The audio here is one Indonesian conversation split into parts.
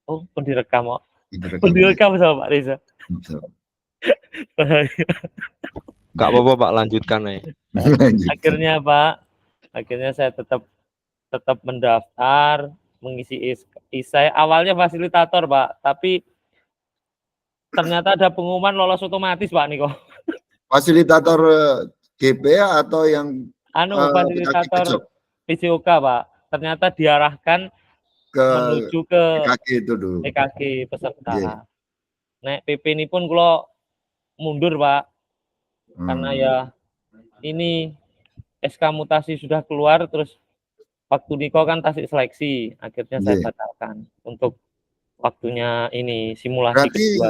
Oh, pun direkam kok. Direkam. Pun direkam sama Pak Reza. Gak apa-apa Pak, lanjutkan ya. Akhirnya Pak, akhirnya saya tetap mendaftar, mengisi isai. Awalnya fasilitator Pak, tapi ternyata ada pengumuman lolos otomatis Pak Niko. Fasilitator GPA atau yang fasilitator PJOK Pak. Ternyata diarahkan menuju ke PKG itu dulu. PKG peserta. Nek PP ini pun kalau mundur Pak, karena ya ini SK mutasi sudah keluar, terus waktu Niko kan tasik seleksi, akhirnya saya batalkan untuk waktunya ini simulasi. Berarti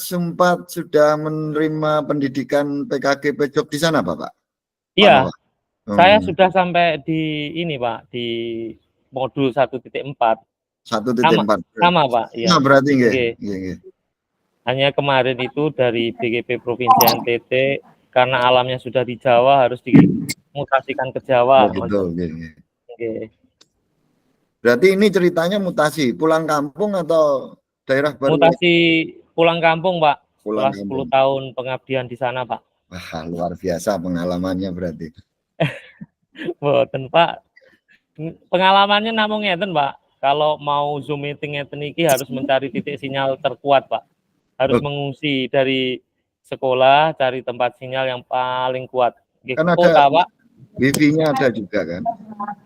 sempat sudah menerima pendidikan PKG Pejok di sana Pak? Iya, saya sudah sampai di ini Pak, di modul 1.4. 1.4. Sama Pak. Ya. Nah, berarti nggih. Hanya kemarin itu dari BGP Provinsi NTT, karena alamnya sudah di Jawa harus dimutasikan ke Jawa. Berarti ini ceritanya mutasi pulang kampung atau daerah baru? Mutasi pulang kampung Pak. Setelah 10 tahun pengabdian di sana Pak. Wah, luar biasa pengalamannya berarti. Boten Pak. Pengalamannya namung ngeten Pak. Kalau mau Zoom meeting ngeten iki harus mencari titik sinyal terkuat Pak. Harus mengungsi dari sekolah, cari tempat sinyal yang paling kuat. Kan ada Pak. Wifi-nya ada juga kan?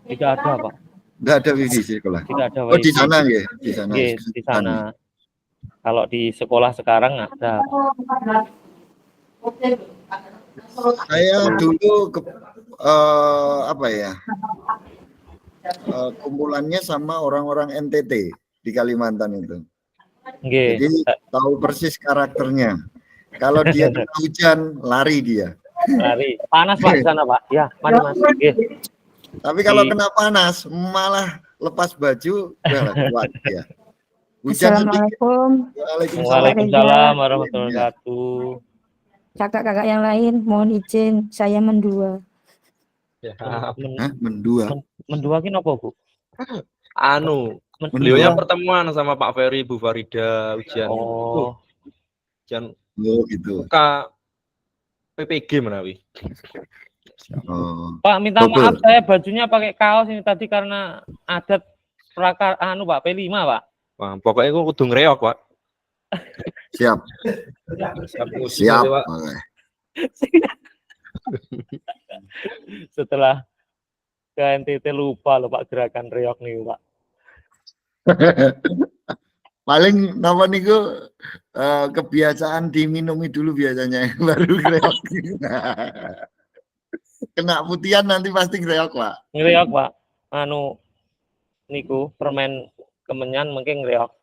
Tidak ada Pak. Tidak ada wifi sekolah. Tidak ada wifi. Oh di sana ya? Di sana. Di sana. Kalau di sekolah sekarang ada. Saya dulu kumpulannya sama orang-orang NTT di Kalimantan itu. Jadi tahu persis karakternya. Kalau dia kena hujan, lari dia. Lari. Panas Pak di sana Pak. Ya, mana Mas? Tapi kalau kena panas, malah lepas baju, kuat dia. Assalamualaikum. Waalaikumsalam warahmatullahi wabarakatuh. Kakak-kakak yang lain, mohon izin saya mendua. Mendua. Mendua ki napa, Bu? Beliaunya pertemuan sama Pak Ferry, Bu Farida, ujian. Ujian gitu. PPG menawi. Pak, minta maaf saya bajunya pakai kaos ini tadi karena adat prakar Pak P5, Pak. Wah, pokoknya aku kudu ngreok, Pak. Siap. Siap. Setelah ke NTT lupa loh Pak gerakan reok nih Pak. Paling napa niku kebiasaan diminumi dulu biasanya baru reok. Kena putihan nanti pasti ngreok Pak. Ngreok Pak. Niku permen kemenyan mungkin ngreok.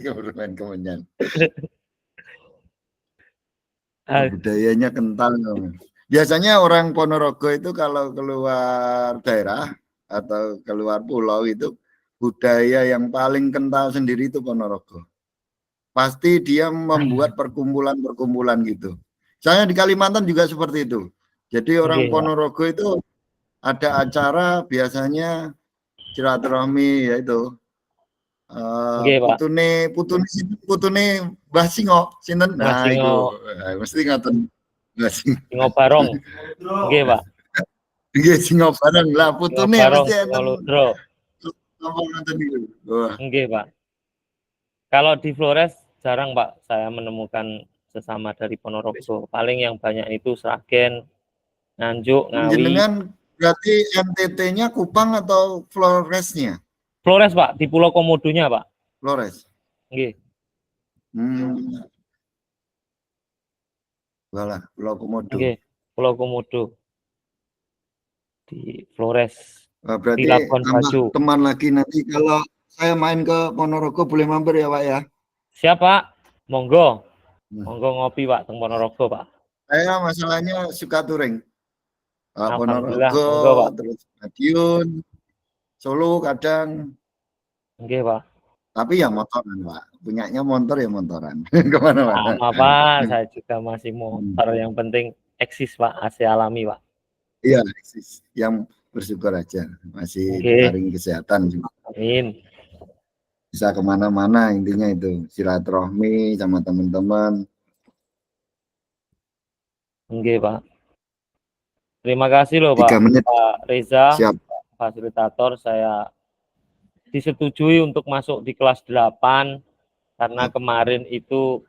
Permen kemenyan. Budayanya kental. Biasanya orang Ponorogo itu kalau keluar daerah atau keluar pulau itu budaya yang paling kental sendiri itu Ponorogo. Pasti dia membuat perkumpulan-perkumpulan gitu. Saya di Kalimantan juga seperti itu. Jadi orang Ponorogo itu ada acara biasanya silaturahmi yaitu putune Mbah Singo sinten nah iku mesti ngoten Mbah Singo Barong nggih Pak nggih Singo Barong lah putune mesti enten nggih Pak. Kalau di Flores jarang Pak saya menemukan sesama dari Ponorogo, paling yang banyak itu Sragen, Nganjuk, Ngawi. Jenengan berarti NTT-nya Kupang atau Floresnya? Flores Pak, di Pulau Komodonya Pak. Flores. Nggih. Walah, Pulau Komodo. Nggih, Pulau Komodo. Di Flores. Berarti di Labuan Bajo. Teman lagi nanti kalau saya main ke Ponorogo boleh mampir ya Pak ya? Siap Pak, monggo. Monggo ngopi Pak teng Ponorogo Pak. Saya masalahnya suka touring. Ponorogo, terus Madiun, Solo kadang. Nggih Pak. Tapi ya motoran Pak. Punyanya motor ya motoran. Kemana-mana. Sama Pak, saya juga masih motor. Yang penting eksis Pak, AC alami Pak. Iya eksis. Yang bersyukur aja masih taring kesehatan juga. Amin. bisa kemana-mana, intinya itu silaturahmi sama teman-teman. Oke, Pak. Terima kasih loh 3 menit, Pak Reza, siap. fasilitator. Saya disetujui untuk masuk di kelas 8 karena kemarin itu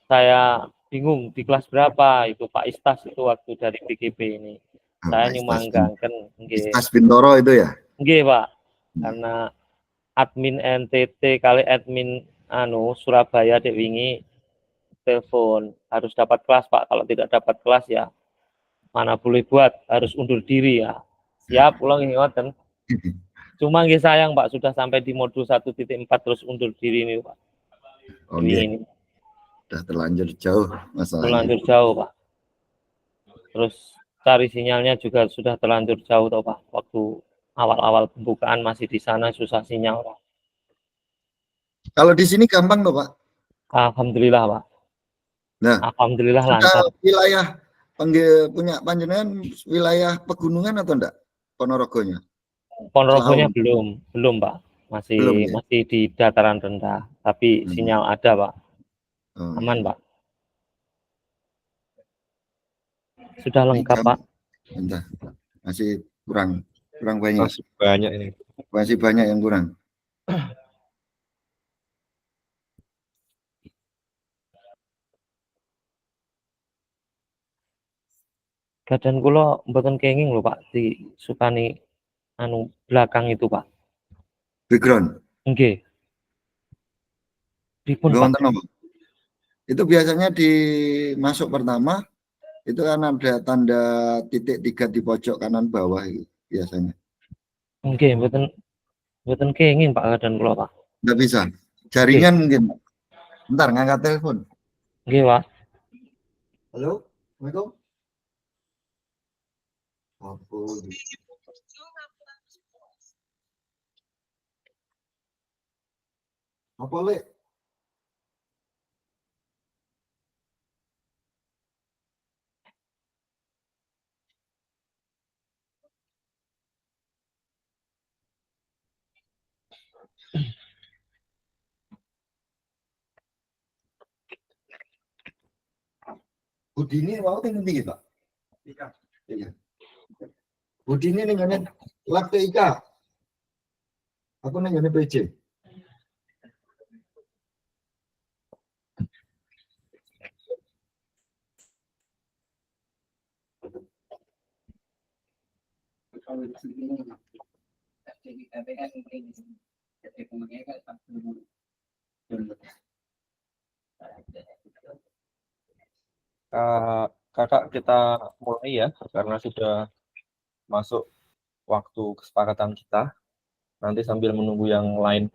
saya bingung di kelas berapa itu Pak Istas itu waktu dari BGP ini. Saya nyumbangkan nggih. Istas Bintoro itu ya? Nggih, Pak. Karena admin NTT kali admin Surabaya dek wingi telepon harus dapat kelas, Pak. Kalau tidak dapat kelas ya mana boleh buat, harus undur diri ya. Siap, ulang ngoten. Cuma nggih sayang Pak, sudah sampai di modul 1.4 terus undur diri nih Pak. Oh iya. Sudah terlanjur jauh masalahnya. Terlanjur jauh Pak. Terus cari sinyalnya juga sudah terlanjur jauh toh Pak. Waktu awal-awal pembukaan masih di sana susah sinyal Pak. Kalau di sini gampang toh Pak? Alhamdulillah Pak. Nah, alhamdulillah lancar. Wilayah punya panjenengan wilayah pegunungan atau enggak? Ponorogonya? Ponorogonya belum Pak. Masih belum, ya? masih di dataran rendah, tapi sinyal ada Pak. Aman Pak. Sudah lengkap Pak. Entah. Masih kurang banyak. Masih banyak ini. Masih banyak yang kurang. Kadang kula mboten kenging lho Pak di sukani belakang itu Pak. Background. Nggih. Dipun Pak. Itu biasanya di masuk pertama itu kan ada tanda titik 3 di pojok kanan bawah itu biasanya. Nggih, mboten kenging Pak kadang kula Pak. Enggak bisa. Jaringan mungkin. Bentar ngangkat telepon. Nggih, Pak. Halo, Assalamualaikum. Apa Le? Budini mau tinggal tinggi Pak. Iya. Budini nih Lakte Ika. Aku nanya PJ. Kakak kita mulai ya, karena sudah masuk waktu kesepakatan kita. Nanti sambil menunggu yang lain.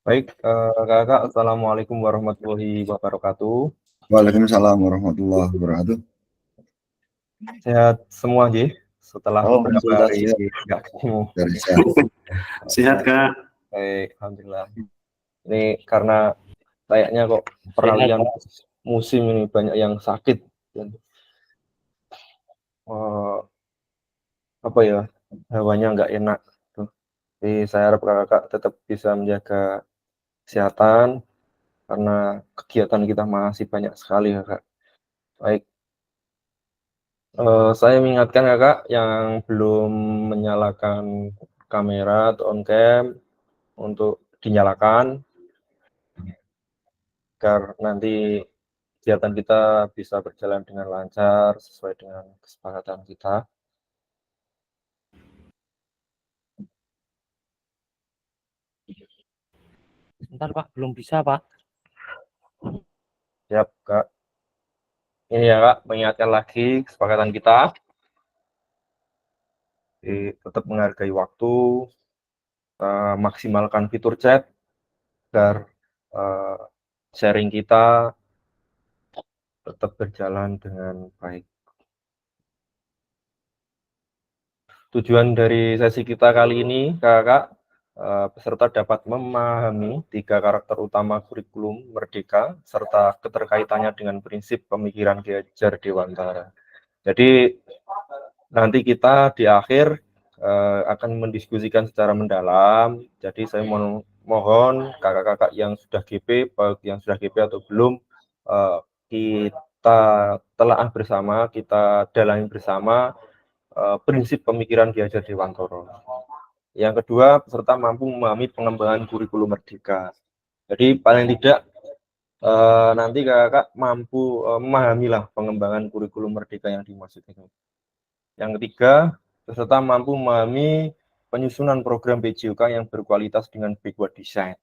Baik, kakak, assalamualaikum warahmatullahi wabarakatuh. Waalaikumsalam warahmatullahi wabarakatuh. Sehat semua, Ji? Setelah beberapa hari nggak ketemu. Sehat, Kak. Baik, alhamdulillah. Ini karena kayaknya kok peralihan musim ini banyak yang sakit. Dan, apa ya, hawanya nggak enak. Jadi saya harap kakak tetap bisa menjaga kesehatan, karena kegiatan kita masih banyak sekali kakak. Baik, saya mengingatkan kakak yang belum menyalakan kamera atau on cam untuk dinyalakan agar nanti kegiatan kita bisa berjalan dengan lancar sesuai dengan kesepakatan kita. Bentar Pak, belum bisa Pak. Siap Kak. Ini ya Kak, mengingatkan lagi kesepakatan kita. Jadi, tetap menghargai waktu, maksimalkan fitur chat agar sharing kita tetap berjalan dengan baik. tujuan dari sesi kita kali ini, kakak, peserta dapat memahami 3 karakter utama kurikulum Merdeka serta keterkaitannya dengan prinsip pemikiran Ki Hajar Dewantara. Jadi nanti kita di akhir akan mendiskusikan secara mendalam. Jadi saya mohon kakak-kakak yang sudah GP, baik yang sudah GP atau belum, kita telaah bersama, kita dalami bersama prinsip pemikiran Ki Hajar Dewantara. Yang kedua, peserta mampu memahami pengembangan kurikulum Merdeka. Jadi paling tidak nanti kakak mampu memahamilah pengembangan kurikulum Merdeka yang dimaksud itu. Yang ketiga, peserta mampu memahami penyusunan program PJOK yang berkualitas dengan backward design.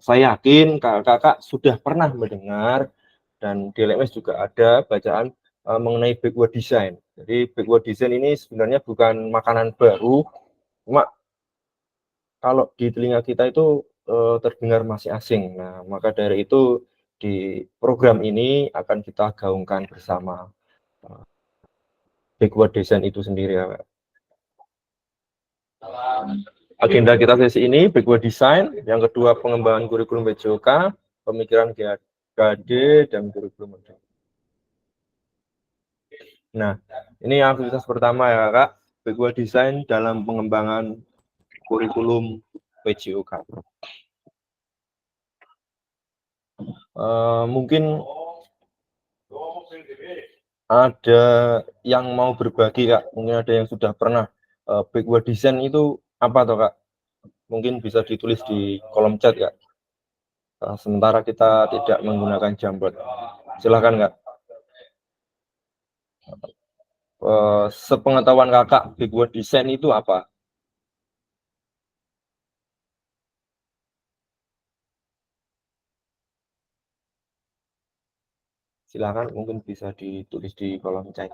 Saya yakin kakak-kakak sudah pernah mendengar dan di LMS juga ada bacaan mengenai backward design. Jadi backward design ini sebenarnya bukan makanan baru, cuma kalau di telinga kita itu terdengar masih asing. Nah, maka dari itu di program ini akan kita gaungkan bersama backward design itu sendiri ya. Agenda kita sesi ini backward design, yang kedua pengembangan kurikulum PJOK, pemikiran GAD dan kurikulum Merdeka. Nah, ini aktivitas pertama ya Kak, backward design dalam pengembangan kurikulum PJOK. Mungkin ada yang mau berbagi Kak, mungkin ada yang sudah pernah backward design itu apa toh Kak? Mungkin bisa ditulis di kolom chat Kak. Sementara kita tidak menggunakan Jamboard. Silakan Kak. Sepengetahuan kakak, backward design itu apa? Silakan, mungkin bisa ditulis di kolom chat.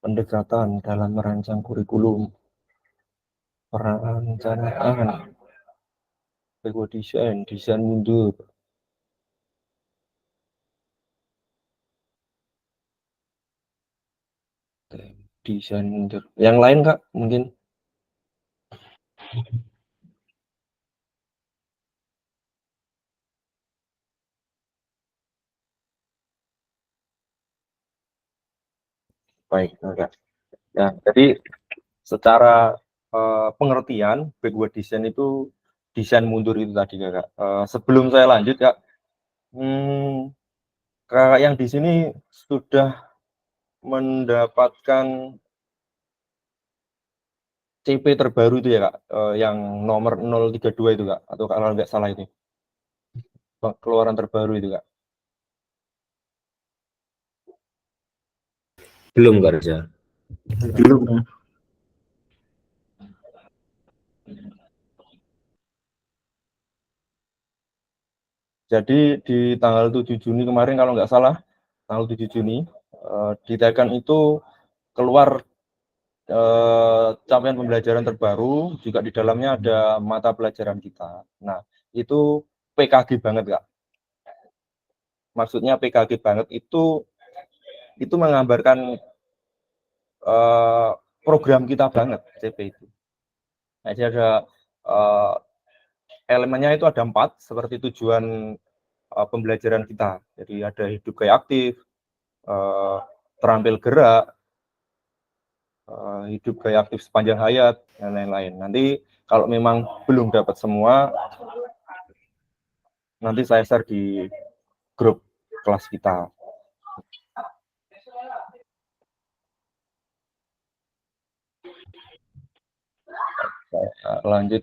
Pendekatan dalam merancang kurikulum, perencanaan, backward design, desain mundur. Desain mundur. Yang lain Kak, mungkin? Baik, Kak. Ya, jadi secara pengertian backward design itu desain mundur itu tadi Kak. Sebelum saya lanjut Kak, Kakak yang di sini sudah mendapatkan CP terbaru itu ya Kak, yang nomor 032 itu Kak, atau kalau nggak salah itu keluaran terbaru itu Kak. Belum Kak Reza. Belum. Jadi di tanggal 7 Juni kemarin kalau nggak salah, tanggal 7 Juni, di Tekan itu keluar capaian pembelajaran terbaru, juga di dalamnya ada mata pelajaran kita. Nah, itu PKG banget Kak. Maksudnya PKG banget itu menggambarkan program kita banget, CP itu. Nah, jadi ada elemennya itu ada 4, seperti tujuan pembelajaran kita. Jadi ada hidup gaya aktif, terampil gerak, hidup gaya aktif sepanjang hayat, dan lain-lain. Nanti kalau memang belum dapat semua, nanti saya share di grup kelas kita. Lanjut.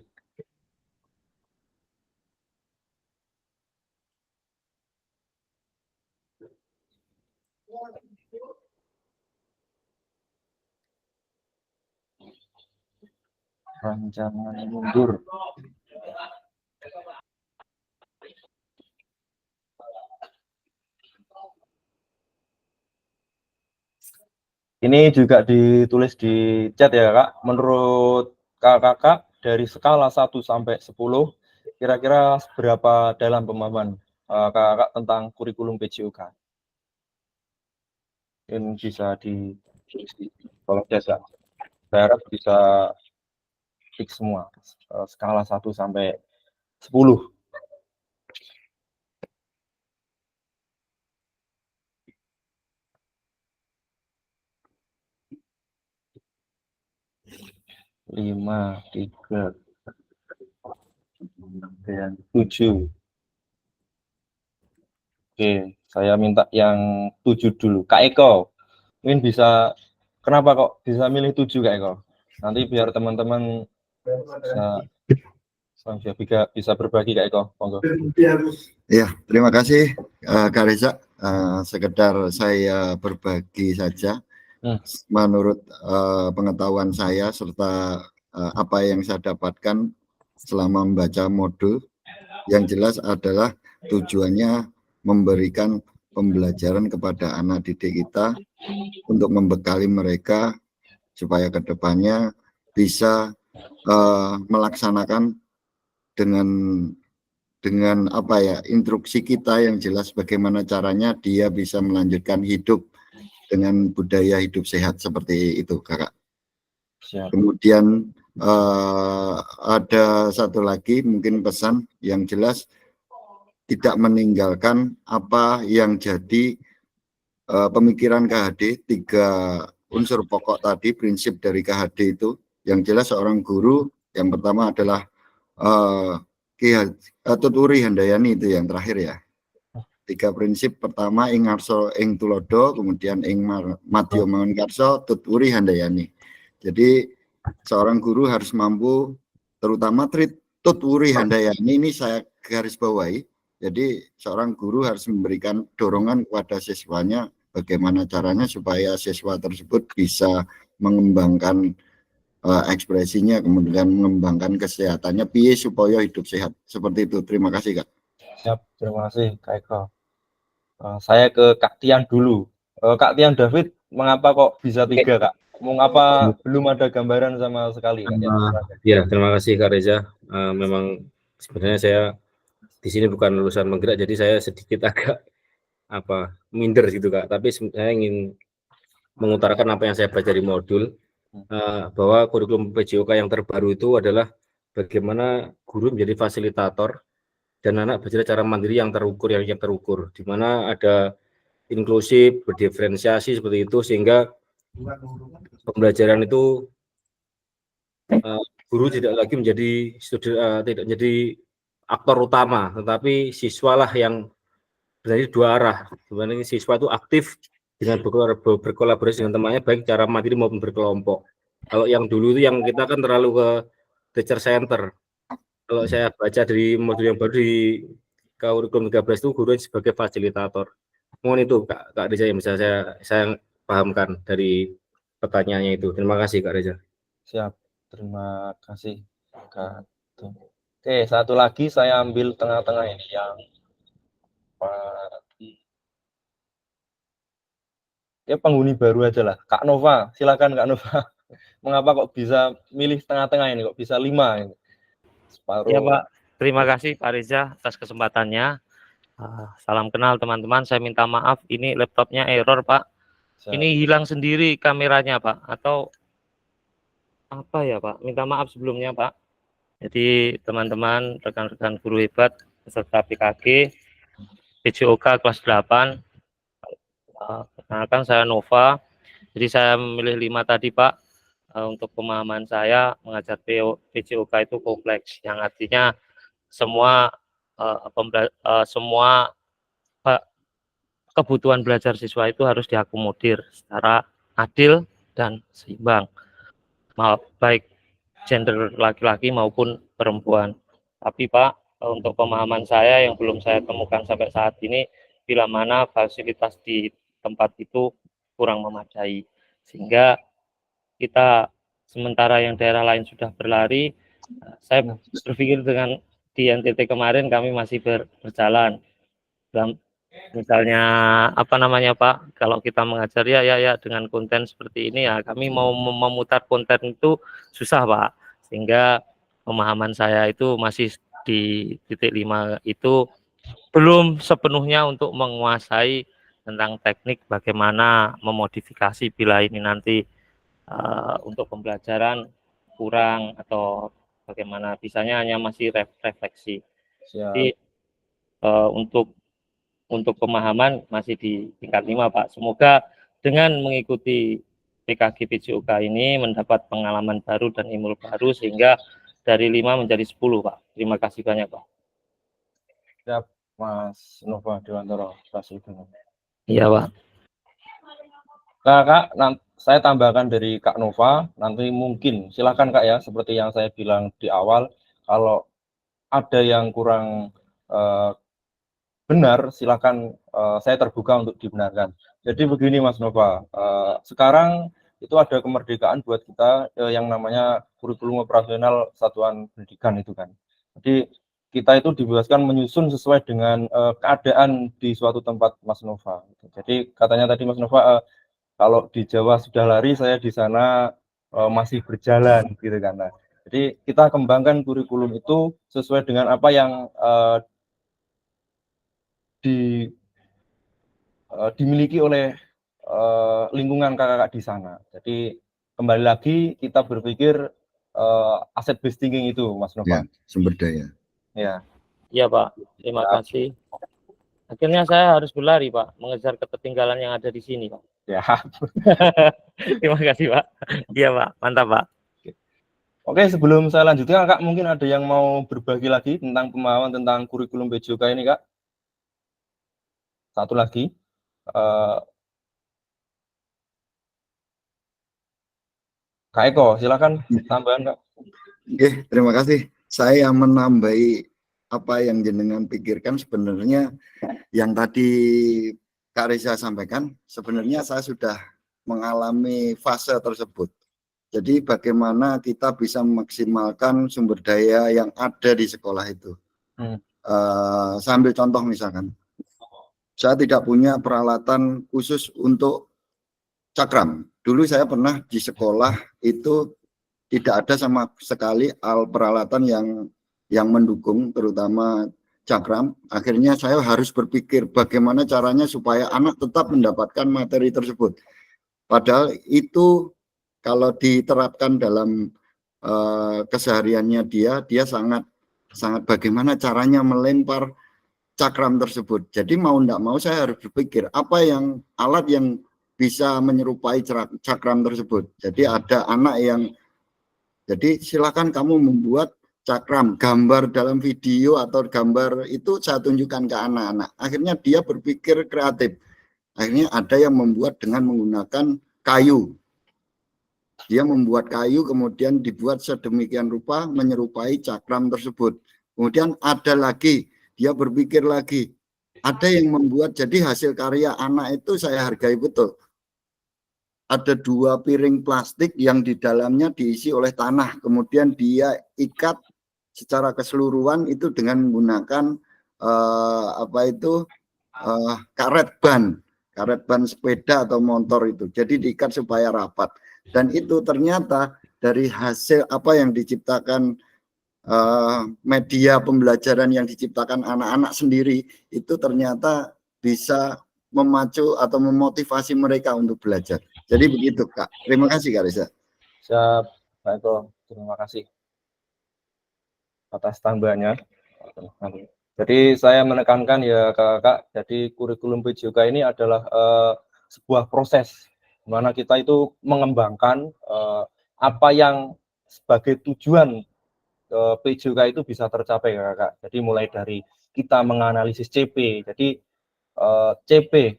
Rancangan mundur. Ini juga ditulis di chat ya Kak. Menurut kakak dari skala 1 sampai 10, kira-kira seberapa dalam pemahaman kakak tentang kurikulum PJOK? Ini bisa di kalau jasa. Saya harap bisa fix semua. Skala 1 sampai 10. Lima, 3, dan 7. Oke, saya minta yang 7 dulu. Kak Eko, mungkin bisa, kenapa kok bisa milih 7 Kak Eko? Nanti biar teman-teman bisa berbagi Kak Eko. Monggo. Ya, terima kasih Kak Reza. Sekedar saya berbagi saja menurut pengetahuan saya serta apa yang saya dapatkan selama membaca modul. Yang jelas adalah tujuannya memberikan pembelajaran kepada anak didik kita untuk membekali mereka supaya kedepannya bisa melaksanakan dengan apa ya, instruksi kita yang jelas bagaimana caranya dia bisa melanjutkan hidup dengan budaya hidup sehat seperti itu Kakak. Siap. Kemudian ada satu lagi mungkin pesan yang jelas, tidak meninggalkan apa yang jadi pemikiran KHD, 3 unsur pokok tadi, prinsip dari KHD itu. Yang jelas seorang guru yang pertama adalah Tuturi Handayani, itu yang terakhir ya. 3 prinsip, pertama ing ngarso ing tulodo, kemudian ing madya mangarso Tuturi Handayani. Jadi seorang guru harus mampu, terutama Tuturi Handayani ini saya garis bawahi. Jadi seorang guru harus memberikan dorongan kepada siswanya bagaimana caranya supaya siswa tersebut bisa mengembangkan ekspresinya, kemudian mengembangkan kesehatannya, piye supaya hidup sehat. Seperti itu. Terima kasih Kak. Siap, terima kasih Kak Eko. Saya ke Kak Tian dulu. Kak Tian David, mengapa kok bisa 3 Kak? Mengapa belum ada gambaran sama sekali Kak Tian? Ya, terima kasih Kak Reza. Memang sebenarnya saya di sini bukan lulusan menggerak, jadi saya sedikit agak minder gitu Kak. Tapi saya ingin mengutarakan apa yang saya baca di modul, bahwa kurikulum PJOK yang terbaru itu adalah bagaimana guru menjadi fasilitator dan anak belajar cara mandiri yang terukur, di mana ada inklusif, berdiferensiasi seperti itu, sehingga pembelajaran itu guru tidak lagi menjadi tidak menjadi aktor utama, tetapi siswalah yang berarti 2 arah. Sebenarnya siswa itu aktif dengan berkolaborasi dengan temannya, baik cara mandiri maupun berkelompok. Kalau yang dulu itu yang kita kan terlalu ke teacher center. Kalau saya baca dari modul yang baru di kurikulum 13 itu guru sebagai fasilitator. Mohon itu Kak Reza yang bisa saya pahamkan dari pertanyaannya itu. Terima kasih Kak Reza. Siap, terima kasih Kak. Oke, satu lagi saya ambil tengah-tengah ini yang ya penghuni baru aja lah. Kak Nova, silakan Kak Nova. Mengapa kok bisa milih tengah-tengah ini, kok bisa 5 ini? Separuh. Ya Pak, terima kasih Pak Reza atas kesempatannya. Salam kenal teman-teman, saya minta maaf ini laptopnya error Pak. Siap. Ini hilang sendiri kameranya Pak, atau apa ya Pak? Minta maaf sebelumnya Pak. Jadi teman-teman, rekan-rekan guru hebat peserta PKG PJOK kelas 8, perkenalkan saya Nova. Jadi saya memilih 5 tadi Pak. Untuk pemahaman saya, mengajar PJOK itu kompleks, yang artinya semua kebutuhan belajar siswa itu harus diakomodir secara adil dan seimbang, baik gender laki-laki maupun perempuan. Tapi Pak, untuk pemahaman saya yang belum saya temukan sampai saat ini, bila mana fasilitas di tempat itu kurang memadai, sehingga kita sementara yang daerah lain sudah berlari, saya berpikir dengan di NTT kemarin kami masih berjalan dalam misalnya apa namanya Pak, kalau kita mengajar ya dengan konten seperti ini ya kami mau memutar konten itu susah Pak, sehingga pemahaman saya itu masih di titik 5 itu belum sepenuhnya untuk menguasai tentang teknik bagaimana memodifikasi bila ini nanti untuk pembelajaran kurang atau bagaimana, bisanya hanya masih refleksi. Jadi untuk pemahaman masih di tingkat 5 Pak. Semoga dengan mengikuti PKG PJOK ini mendapat pengalaman baru dan ilmu baru sehingga dari 5 menjadi 10 Pak. Terima kasih banyak Pak. Siap, Mas Nova Dewantoro. Iya Pak. Kak, saya tambahkan dari Kak Nova, nanti mungkin silakan Kak ya, seperti yang saya bilang di awal, kalau ada yang kurang benar, silakan saya terbuka untuk dibenarkan. Jadi begini Mas Nova, sekarang itu ada kemerdekaan buat kita yang namanya kurikulum operasional satuan pendidikan itu kan. Jadi kita itu dibebaskan menyusun sesuai dengan keadaan di suatu tempat Mas Nova. Jadi katanya tadi Mas Nova, kalau di Jawa sudah lari, saya di sana masih berjalan gitu kan. Nah, jadi kita kembangkan kurikulum itu sesuai dengan apa yang dimiliki oleh lingkungan kakak-kakak di sana. Jadi kembali lagi kita berpikir aset based thinking itu, Mas Nova. Ya, sumber daya. Ya. Iya Pak, terima kasih. Akhirnya saya harus berlari Pak, mengejar ketertinggalan yang ada di sini Pak. Ya. Terima kasih Pak. Iya Pak, mantap Pak. Oke, sebelum saya lanjutkan, Kak, mungkin ada yang mau berbagi lagi tentang pemahaman tentang kurikulum PJOK ini, Kak? Satu lagi. Kak Eko, silakan tambahan, Kak. Oke, terima kasih. Saya menambahi apa yang jenengan pikirkan, sebenarnya yang tadi Kak Reza sampaikan, sebenarnya saya sudah mengalami fase tersebut. Jadi bagaimana kita bisa memaksimalkan sumber daya yang ada di sekolah itu. Saya ambil contoh misalkan, saya tidak punya peralatan khusus untuk cakram. Dulu saya pernah di sekolah itu tidak ada sama sekali peralatan yang mendukung, terutama cakram. Akhirnya saya harus berpikir bagaimana caranya supaya anak tetap mendapatkan materi tersebut. Padahal itu kalau diterapkan dalam kesehariannya dia sangat bagaimana caranya melempar cakram tersebut. Jadi mau tidak mau saya harus berpikir apa yang alat yang bisa menyerupai cakram tersebut. Jadi ada anak yang, jadi silakan kamu membuat cakram, gambar dalam video atau gambar itu saya tunjukkan ke anak-anak. Akhirnya dia berpikir kreatif. Akhirnya ada yang membuat dengan menggunakan kayu. Dia membuat kayu kemudian dibuat sedemikian rupa menyerupai cakram tersebut. Kemudian ada lagi, dia berpikir lagi. Ada yang membuat, jadi hasil karya anak itu saya hargai betul. Ada 2 piring plastik yang di dalamnya diisi oleh tanah. Kemudian dia ikat secara keseluruhan itu dengan menggunakan karet ban sepeda atau motor itu. Jadi diikat supaya rapat. Dan itu ternyata dari hasil apa yang diciptakan media pembelajaran yang diciptakan anak-anak sendiri itu ternyata bisa memacu atau memotivasi mereka untuk belajar. Jadi begitu Kak. Terima kasih Kak Reza. Siap, Pak Eko. Terima kasih atas tambahannya. Jadi saya menekankan ya Kakak, jadi kurikulum PJOK ini adalah sebuah proses di mana kita itu mengembangkan apa yang sebagai tujuan PJOK itu bisa tercapai Kakak. Jadi mulai dari kita menganalisis CP. Jadi CP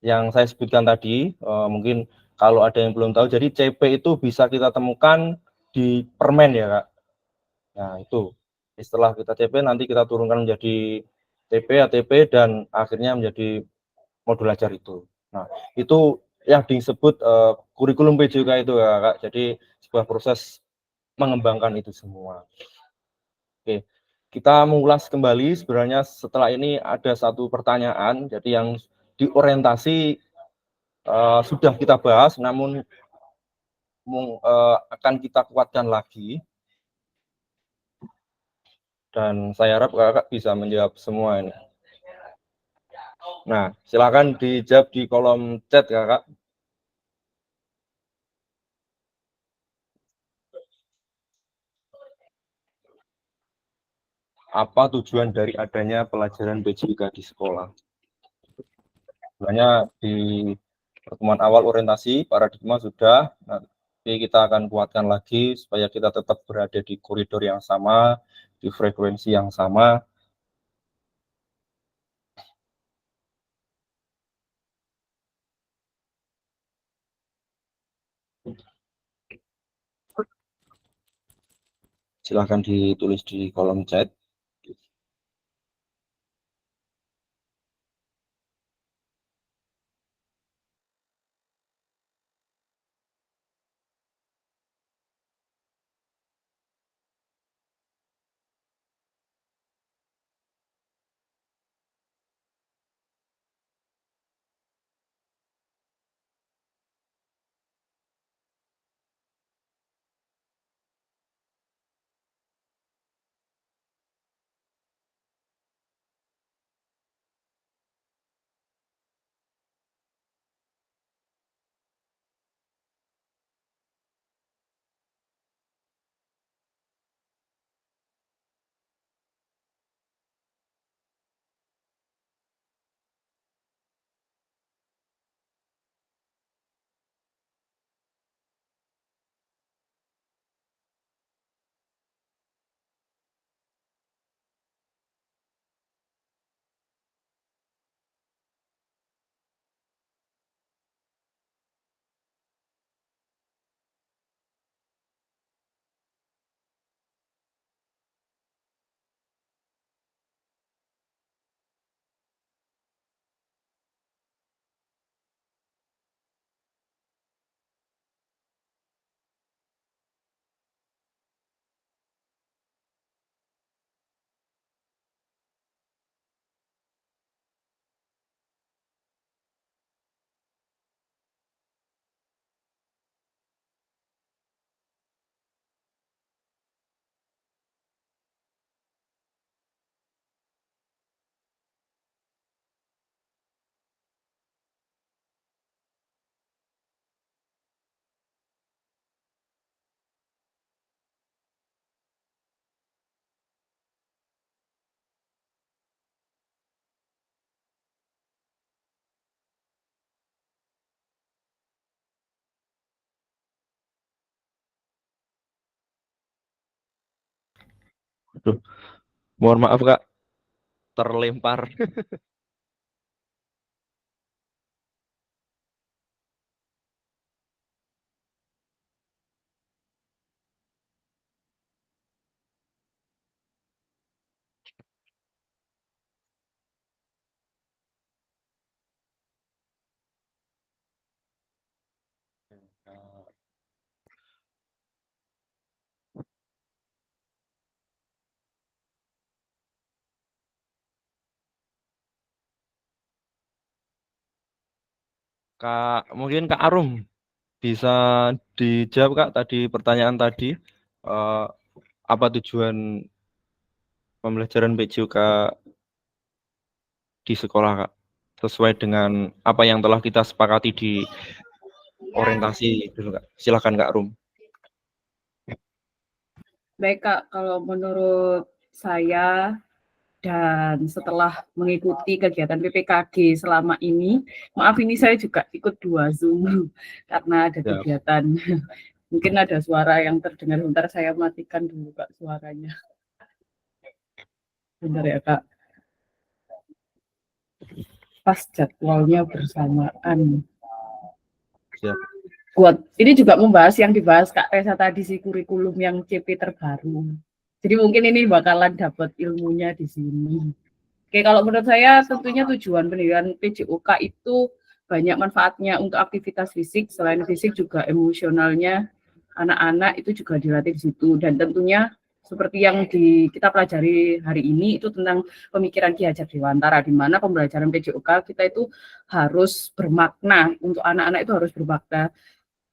yang saya sebutkan tadi, mungkin kalau ada yang belum tahu, jadi CP itu bisa kita temukan di permen ya Kak. Nah itu, setelah kita CP nanti kita turunkan menjadi TP, ATP, dan akhirnya menjadi modul ajar itu. Nah itu yang disebut kurikulum PJK itu ya Kak, jadi sebuah proses mengembangkan itu semua. Oke, kita mengulas kembali sebenarnya setelah ini ada satu pertanyaan, jadi yang di orientasi sudah kita bahas, namun akan kita kuatkan lagi. Dan saya harap kakak bisa menjawab semua ini. Nah, silakan dijawab di kolom chat kakak. Apa tujuan dari adanya pelajaran PJK di sekolah? Sebenarnya di pertemuan awal orientasi paradigma sudah, nanti kita akan kuatkan lagi supaya kita tetap berada di koridor yang sama, di frekuensi yang sama. Silahkan ditulis di kolom chat. Aduh, mohon maaf Kak, terlempar. Kak, mungkin Kak Arum bisa dijawab Kak tadi pertanyaan tadi, apa tujuan pembelajaran PJK di sekolah Kak, sesuai dengan apa yang telah kita sepakati di orientasi dulu Kak. Silakan Kak Arum. Baik Kak, kalau menurut saya dan setelah mengikuti kegiatan PPKG selama ini, maaf ini saya juga ikut 2 Zoom karena ada kegiatan. Mungkin ada suara yang terdengar, bentar saya matikan dulu Kak suaranya. Bentar ya Kak. pas jadwalnya bersamaan. Siap. Buat ini juga membahas yang dibahas Kak Reza tadi sih, kurikulum yang CP terbaru. Jadi mungkin ini bakalan dapat ilmunya di sini. Oke, kalau menurut saya tentunya tujuan pendidikan PJOK itu banyak manfaatnya untuk aktivitas fisik, selain fisik juga emosionalnya anak-anak itu juga dilatih di situ. Dan tentunya seperti yang kita pelajari hari ini itu tentang pemikiran Ki Hajar Dewantara, di mana pembelajaran PJOK kita itu harus bermakna, untuk anak-anak itu harus bermakna.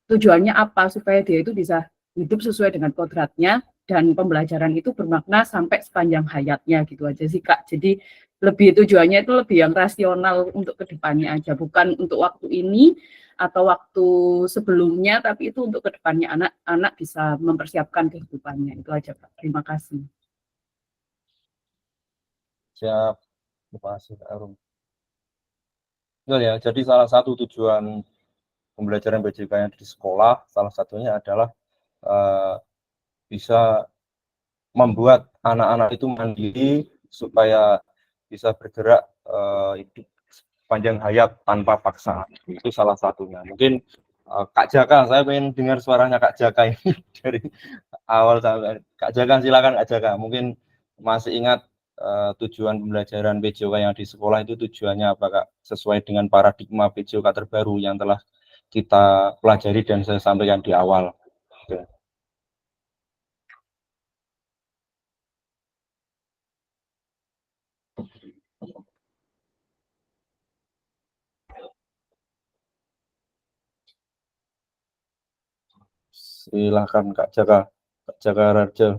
Tujuannya apa? Supaya dia itu bisa hidup sesuai dengan kodratnya dan pembelajaran itu bermakna sampai sepanjang hayatnya, gitu aja sih Kak. Jadi lebih tujuannya itu lebih yang rasional untuk kedepannya aja, bukan untuk waktu ini atau waktu sebelumnya, tapi itu untuk kedepannya anak-anak bisa mempersiapkan kehidupannya. Itu aja Kak. Terima kasih. Siap. Terima kasih Kak Arum. Betul ya, jadi salah satu tujuan pembelajaran PJOK yang di sekolah, salah satunya adalah bisa membuat anak-anak itu mandiri supaya bisa bergerak hidup panjang hayat tanpa paksa. Itu salah satunya. Mungkin Kak Jaka, saya pengen dengar suaranya Kak Jaka ini dari awal sampai. Kak Jaka, silakan Kak Jaka. Mungkin masih ingat tujuan pembelajaran PJOK yang di sekolah itu tujuannya apa Kak? Sesuai dengan paradigma PJOK terbaru yang telah kita pelajari dan saya sampaikan di awal. Oke. Silakan Kak Jaka, Kak Jaka Raja.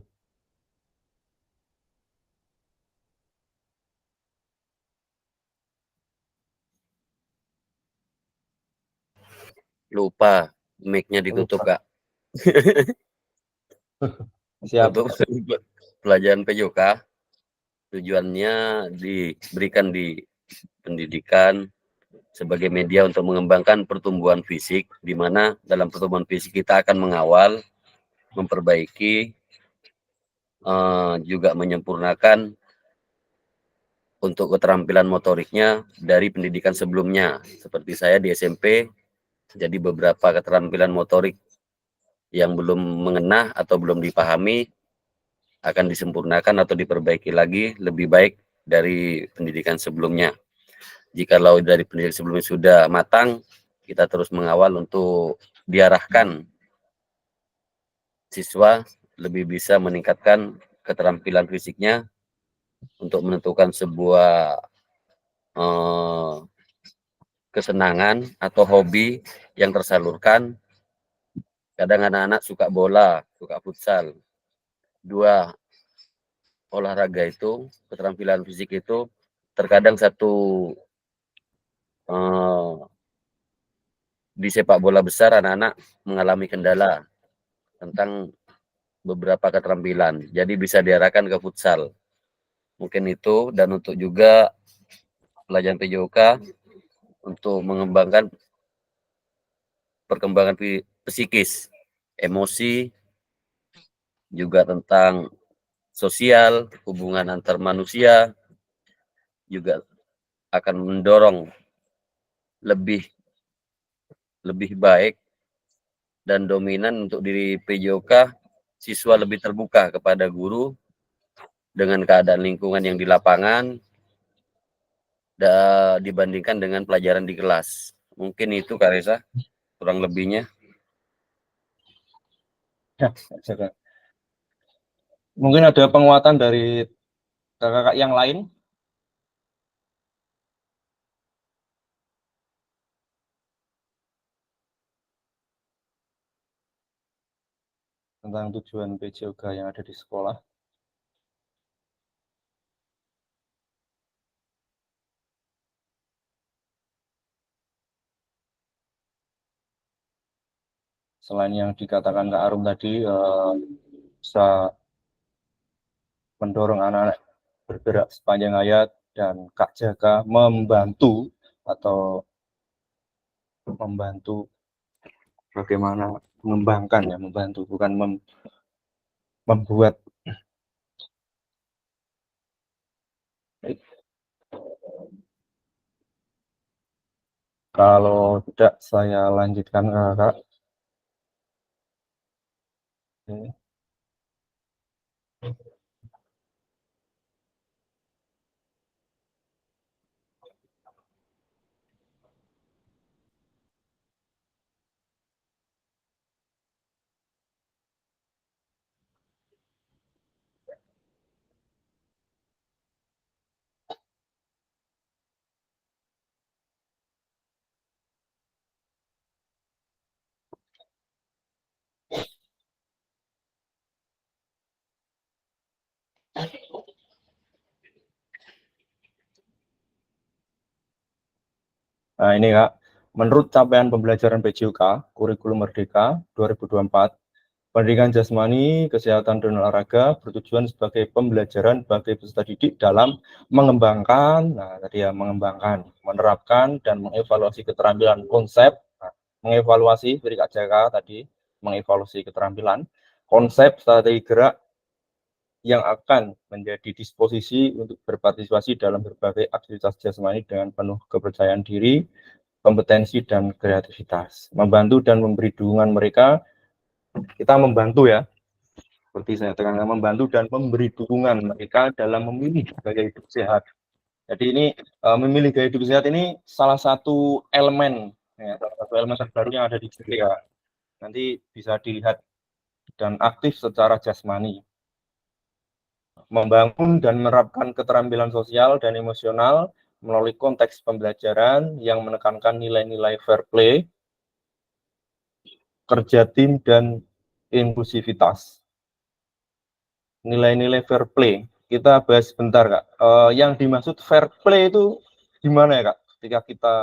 Lupa mic-nya ditutup Kak. Siap. Untuk pelajaran PJOK tujuannya diberikan di pendidikan sebagai media untuk mengembangkan pertumbuhan fisik, di mana dalam pertumbuhan fisik kita akan mengawal, memperbaiki, juga menyempurnakan untuk keterampilan motoriknya dari pendidikan sebelumnya. Seperti saya di SMP, jadi beberapa keterampilan motorik yang belum mengena atau belum dipahami akan disempurnakan atau diperbaiki lagi lebih baik dari pendidikan sebelumnya. Jikalau dari pendidikan sebelumnya sudah matang, kita terus mengawal untuk diarahkan siswa lebih bisa meningkatkan keterampilan fisiknya untuk menentukan sebuah kesenangan atau hobi yang tersalurkan. Kadang anak-anak suka bola, suka futsal. Dua olahraga itu, keterampilan fisik itu terkadang satu di sepak bola besar anak-anak mengalami kendala tentang beberapa keterampilan. Jadi bisa diarahkan ke futsal. Mungkin itu, dan untuk juga pelajaran PJOK untuk mengembangkan perkembangan psikis, emosi, juga tentang sosial, hubungan antar manusia, juga akan mendorong lebih baik dan dominan untuk diri PJOK, siswa lebih terbuka kepada guru dengan keadaan lingkungan yang di lapangan dibandingkan dengan pelajaran di kelas. Mungkin itu Kak Reza, kurang lebihnya. Ya, mungkin ada penguatan dari kakak-kakak yang lain. Tentang tujuan PJOK yang ada di sekolah. Selain yang dikatakan Kak Arum tadi, bisa mendorong anak-anak bergerak sepanjang hayat, dan Kak Jaka membantu bagaimana mengembangkan, ya, membantu, bukan membuat. Kalau tidak, saya lanjutkan kakak. Oke. Nah, ini Kak, menurut capaian pembelajaran PJOK, Kurikulum Merdeka 2024, pendidikan jasmani, kesehatan, dan olahraga bertujuan sebagai pembelajaran bagi peserta didik dalam mengembangkan, nah tadi ya, mengembangkan, menerapkan, dan mengevaluasi keterampilan konsep, nah, mengevaluasi, dari Kak Jaka tadi, mengevaluasi keterampilan, konsep, strategi gerak, yang akan menjadi disposisi untuk berpartisipasi dalam berbagai aktivitas jasmani dengan penuh kepercayaan diri, kompetensi, dan kreativitas. Membantu dan memberi dukungan mereka, kita membantu ya, seperti saya tekankan, membantu dan memberi dukungan mereka dalam memilih gaya hidup sehat. Jadi ini memilih gaya hidup sehat ini salah satu elemen, ya, salah satu elemen terbaru yang ada di GPA. Nanti bisa dilihat dan aktif secara jasmani. Membangun dan menerapkan keterampilan sosial dan emosional melalui konteks pembelajaran yang menekankan nilai-nilai fair play, kerja tim, dan inklusivitas. Nilai-nilai fair play, kita bahas sebentar Kak. Yang dimaksud fair play itu gimana ya Kak? Ketika kita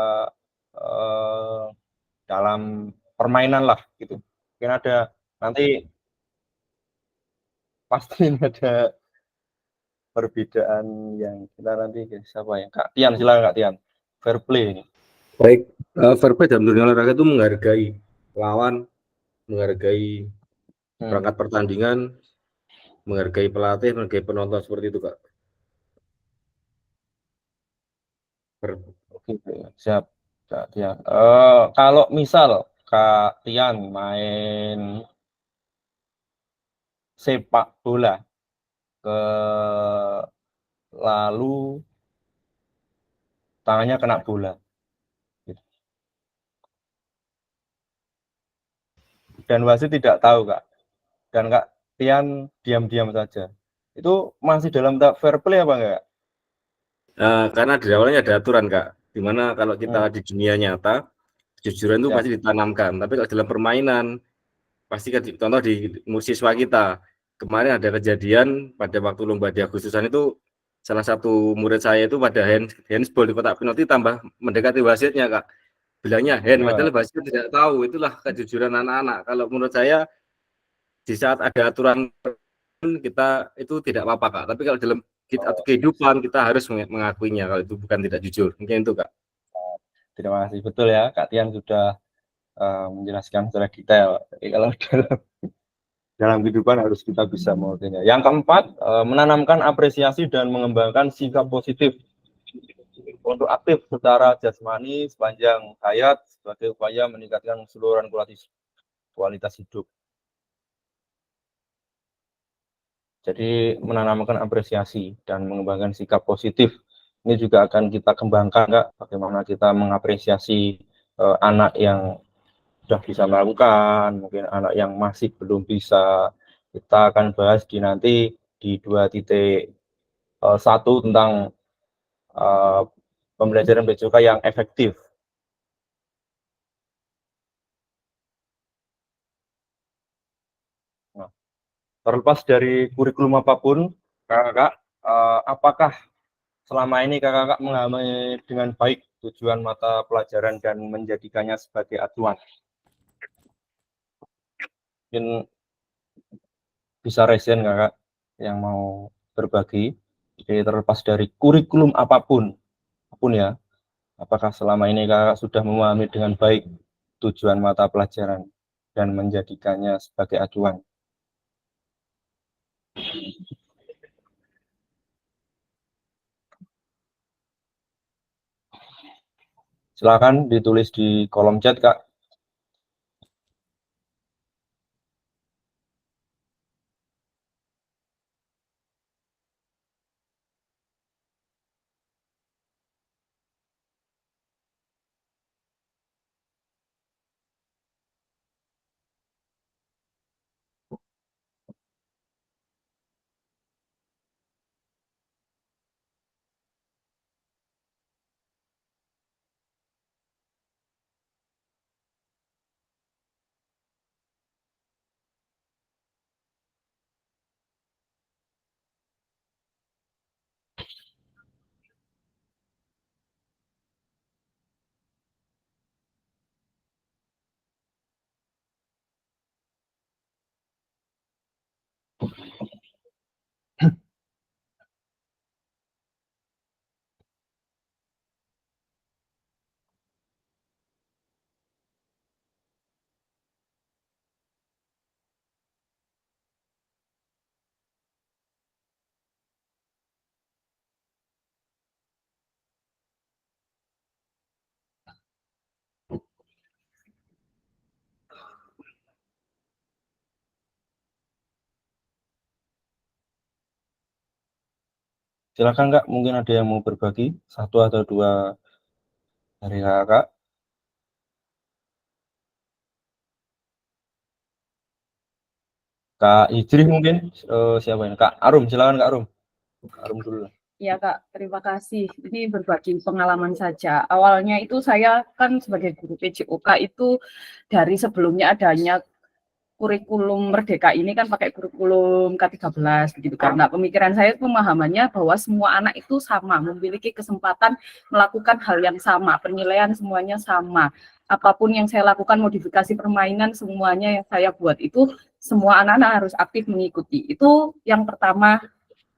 dalam permainan lah gitu. Mungkin ada nanti pasti ada perbedaan yang kita nanti siapa ya Kak Tian, silakan Kak Tian. Fair play ini. Baik, fair play dalam dunia olahraga itu menghargai lawan, menghargai perangkat pertandingan, menghargai pelatih, menghargai penonton, seperti itu Kak. Oke, siap Kak Tian. Kalau misal Kak Tian main sepak bola ke lalu tangannya kena bola dan wasit tidak tahu Kak, dan Kak Tian diam-diam saja, itu masih dalam tahap fair play apa enggak? Karena di awalnya ada aturan Kak, dimana kalau kita di dunia nyata kejujuran itu pasti ditanamkan, tapi kalau dalam permainan pasti contoh di siswa kita kemarin ada kejadian pada waktu lomba di Agustusan itu, salah satu murid saya itu pada handsball di kotak penalti tambah mendekati wasitnya Kak, bilangnya padahal wasit tidak tahu. Itulah kejujuran anak-anak. Kalau menurut saya di saat ada aturan kita itu tidak apa-apa Kak, tapi kalau dalam kehidupan kita harus mengakuinya kalau itu bukan tidak jujur. Mungkin itu Kak. Terima kasih, betul ya Kak Tian sudah menjelaskan secara detail. Jadi kalau dalam kehidupan harus kita bisa mengertinya. Yang keempat, menanamkan apresiasi dan mengembangkan sikap positif untuk aktif secara jasmani sepanjang hayat sebagai upaya meningkatkan keseluruhan kualitas hidup. Jadi menanamkan apresiasi dan mengembangkan sikap positif ini juga akan kita kembangkan Kak, bagaimana kita mengapresiasi anak yang sudah bisa melakukan, mungkin anak yang masih belum bisa. Kita akan bahas nanti di 2.1 tentang pembelajaran PJOK yang efektif. Nah, terlepas dari kurikulum apapun, kakak, apakah selama ini kakak mengamati dengan baik tujuan mata pelajaran dan menjadikannya sebagai acuan? Mungkin bisa resen kakak yang mau berbagi. Jadi terlepas dari kurikulum apapun ya, apakah selama ini kakak sudah memahami dengan baik tujuan mata pelajaran dan menjadikannya sebagai acuan? Silakan ditulis di kolom chat, Kak. Silakan, Kak, mungkin ada yang mau berbagi satu atau dua dari Kakak. Kak Idris mungkin, siapa ini? Kak Arum, silakan Kak Arum. Arum dulu lah. Ya Kak, terima kasih. Ini berbagi pengalaman saja. Awalnya itu saya kan sebagai guru PJOK itu dari sebelumnya adanya kurikulum Merdeka ini kan pakai kurikulum K13 begitu kan. Nah, pemikiran saya pemahamannya bahwa semua anak itu sama, memiliki kesempatan melakukan hal yang sama, penilaian semuanya sama. Apapun yang saya lakukan, modifikasi permainan semuanya yang saya buat itu semua anak-anak harus aktif mengikuti. Itu yang pertama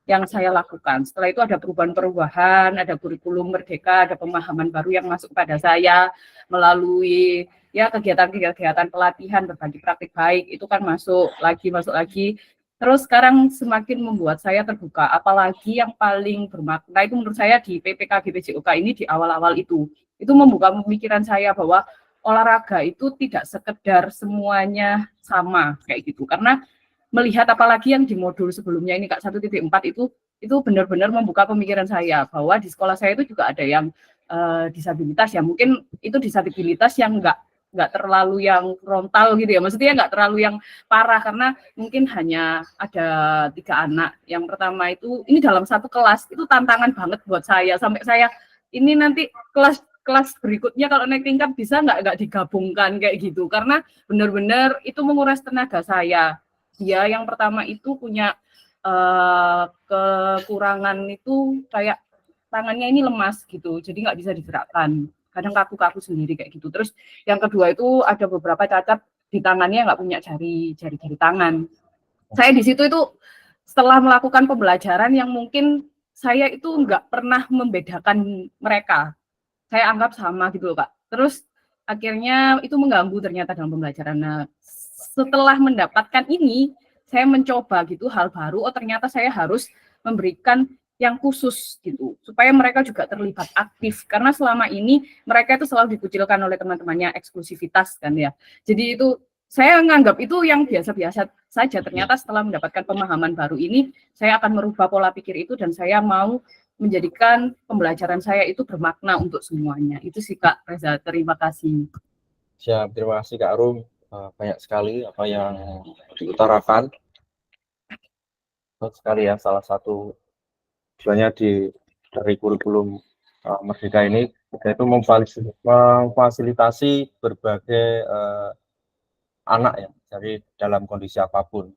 yang saya lakukan. Setelah itu ada perubahan-perubahan, ada kurikulum Merdeka, ada pemahaman baru yang masuk pada saya melalui ya kegiatan-kegiatan pelatihan berbagi praktik baik itu kan masuk lagi. Terus sekarang semakin membuat saya terbuka, apalagi yang paling bermakna itu menurut saya di PPKG PJOK ini di awal-awal itu membuka pemikiran saya bahwa olahraga itu tidak sekedar semuanya sama kayak gitu, karena melihat apalagi yang di modul sebelumnya ini Kak 1.4 itu benar-benar membuka pemikiran saya bahwa di sekolah saya itu juga ada yang disabilitas ya, mungkin itu disabilitas yang nggak terlalu yang frontal gitu ya, maksudnya nggak terlalu yang parah karena mungkin hanya ada 3 anak. Yang pertama itu ini dalam satu kelas itu tantangan banget buat saya, sampai saya ini nanti kelas berikutnya kalau naik tingkat bisa nggak digabungkan kayak gitu, karena benar-benar itu menguras tenaga saya. Dia yang pertama itu punya kekurangan itu kayak tangannya ini lemas gitu, jadi nggak bisa digerakkan, kadang kaku-kaku sendiri kayak gitu. Terus yang kedua itu ada beberapa cacat di tangannya, nggak punya jari tangan. Saya di situ itu setelah melakukan pembelajaran yang mungkin saya itu nggak pernah membedakan mereka, saya anggap sama gitu loh Kak. Terus akhirnya itu mengganggu ternyata dalam pembelajaran. Nah, setelah mendapatkan ini, saya mencoba gitu hal baru, oh ternyata saya harus memberikan yang khusus gitu, supaya mereka juga terlibat aktif, karena selama ini mereka itu selalu dikucilkan oleh teman-temannya, eksklusivitas kan ya. Jadi itu saya menganggap itu yang biasa-biasa saja, ternyata setelah mendapatkan pemahaman baru ini, saya akan merubah pola pikir itu dan saya mau menjadikan pembelajaran saya itu bermakna untuk semuanya. Itu sih Kak Reza, terima kasih. Siap, terima kasih Kak Arum. Banyak sekali apa yang diutarakan. Banyak sekali ya, salah satu tujuannya dari kurikulum Merdeka ini yaitu memfasilitasi berbagai anak ya dari dalam kondisi apapun.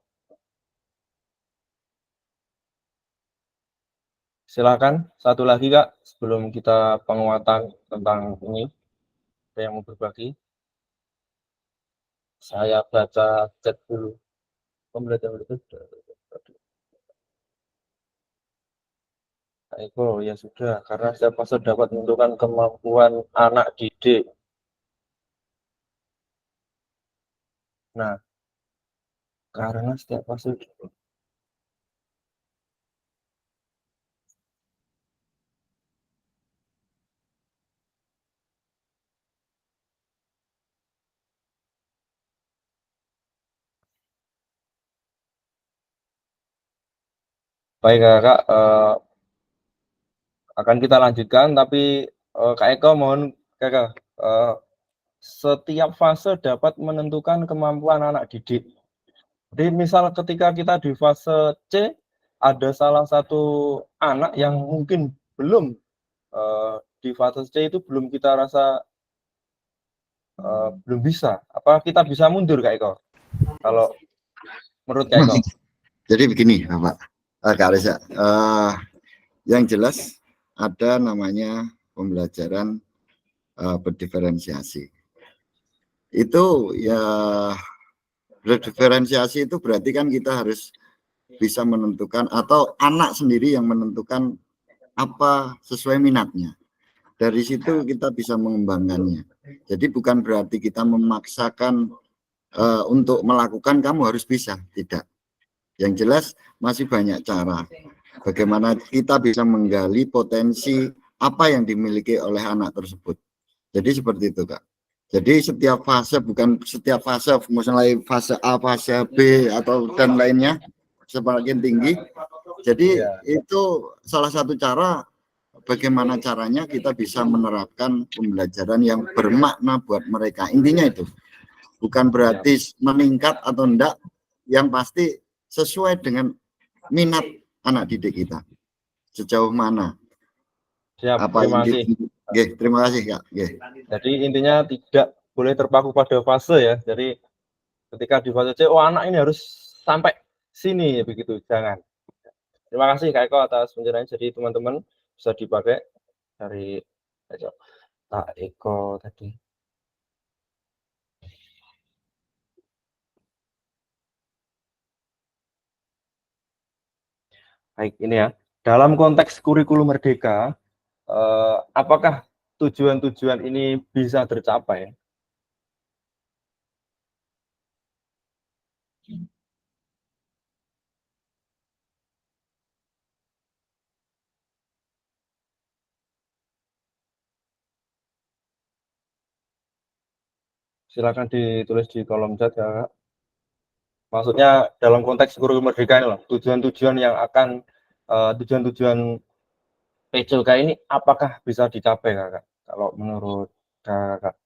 Silakan satu lagi Kak sebelum kita penguatan tentang ini, ada yang mau berbagi? Saya baca chat dulu. Pembelajaran itu Eko ya sudah, karena setiap fase dapat menentukan kemampuan anak didik. Nah, karena setiap fase Baik kakak, akan kita lanjutkan, tapi Kak Eko mohon kakak, setiap fase dapat menentukan kemampuan anak didik. Jadi misal ketika kita di fase C, ada salah satu anak yang mungkin belum di fase C itu belum kita rasa belum bisa. Apa kita bisa mundur Kak Eko? Kalau menurut Kak Eko? Jadi begini Bapak, Kak Reza, yang jelas ada namanya pembelajaran berdiferensiasi. Itu ya, berdiferensiasi itu berarti kan kita harus bisa menentukan atau anak sendiri yang menentukan apa sesuai minatnya. Dari situ kita bisa mengembangkannya. Jadi bukan berarti kita memaksakan untuk melakukan kamu harus bisa, tidak. Yang jelas masih banyak cara. Bagaimana kita bisa menggali potensi apa yang dimiliki oleh anak tersebut. Jadi seperti itu Kak. Jadi setiap fase, bukan setiap fase, mulai fase A, fase B, atau dan lainnya semakin tinggi. Jadi itu salah satu cara bagaimana caranya kita bisa menerapkan pembelajaran yang bermakna buat mereka. Intinya itu. Bukan berarti meningkat atau enggak, yang pasti sesuai dengan minat anak didik kita. Sejauh mana. Siap, Apa terima kasih. Terima kasih Kak. Jadi intinya tidak boleh terpaku pada fase ya. Jadi ketika di fase C, oh anak ini harus sampai sini begitu, jangan. Terima kasih Kak Eko atas penjelasannya. Jadi teman-teman bisa dipakai dari Kak Eko tadi. Baik, ini ya. Dalam konteks kurikulum merdeka, apakah tujuan-tujuan ini bisa tercapai? Silakan ditulis di kolom chat ya Kak. Maksudnya dalam konteks kurikulum merdeka ini loh, tujuan-tujuan yang akan tujuan-tujuan PJK ini apakah bisa dicapai Kakak? Kalau menurut Kakak?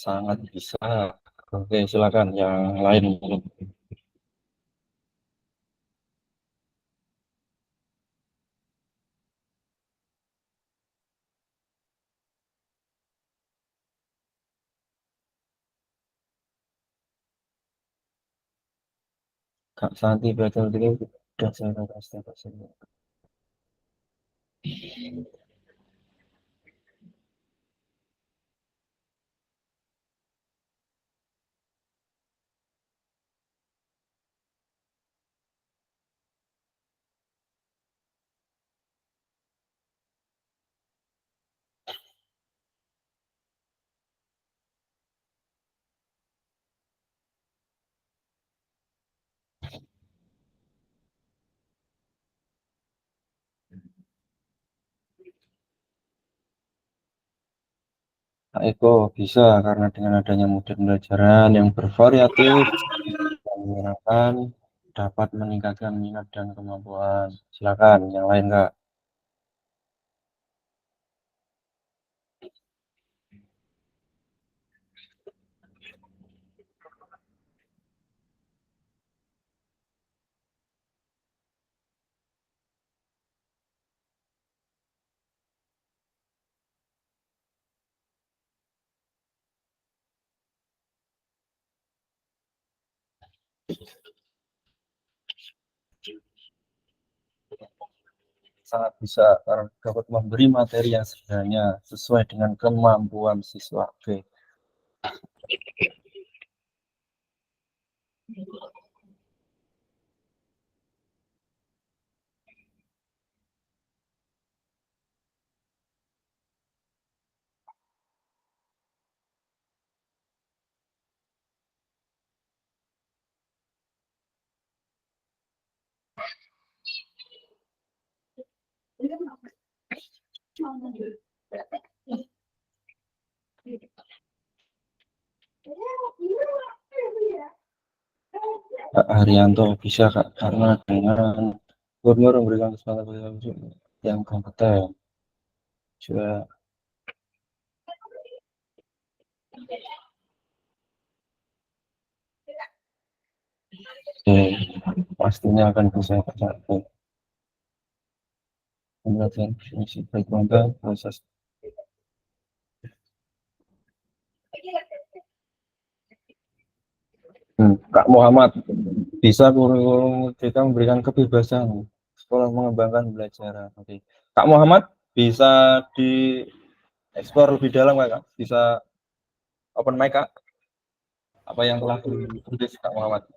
Sangat bisa. Oke, silakan yang lain mungkin. Kak Santi belajar dulu sudah saya katakan. Kak Eko bisa karena dengan adanya model pembelajaran yang bervariatif dan menyenangkan dapat meningkatkan minat dan kemampuan. Silakan yang lain Kak. sangat bisa karena dapat memberi materi yang sebenarnya sesuai dengan kemampuan siswa. Oke. Kak Haryanto bisa Kak, karena dengan gubernur memberikan kesempatan yang kompeten juga. Pastinya akan bisa tercapai. Pembelajaran fungsi baik proses. Kak Muhammad, bisa kurikulum kita memberikan kebebasan sekolah mengembangkan belajaran. Oke. Kak Muhammad, bisa dieksplor lebih dalam Kak? Bisa open mic Kak? Apa yang telah ditulis Kak Muhammad?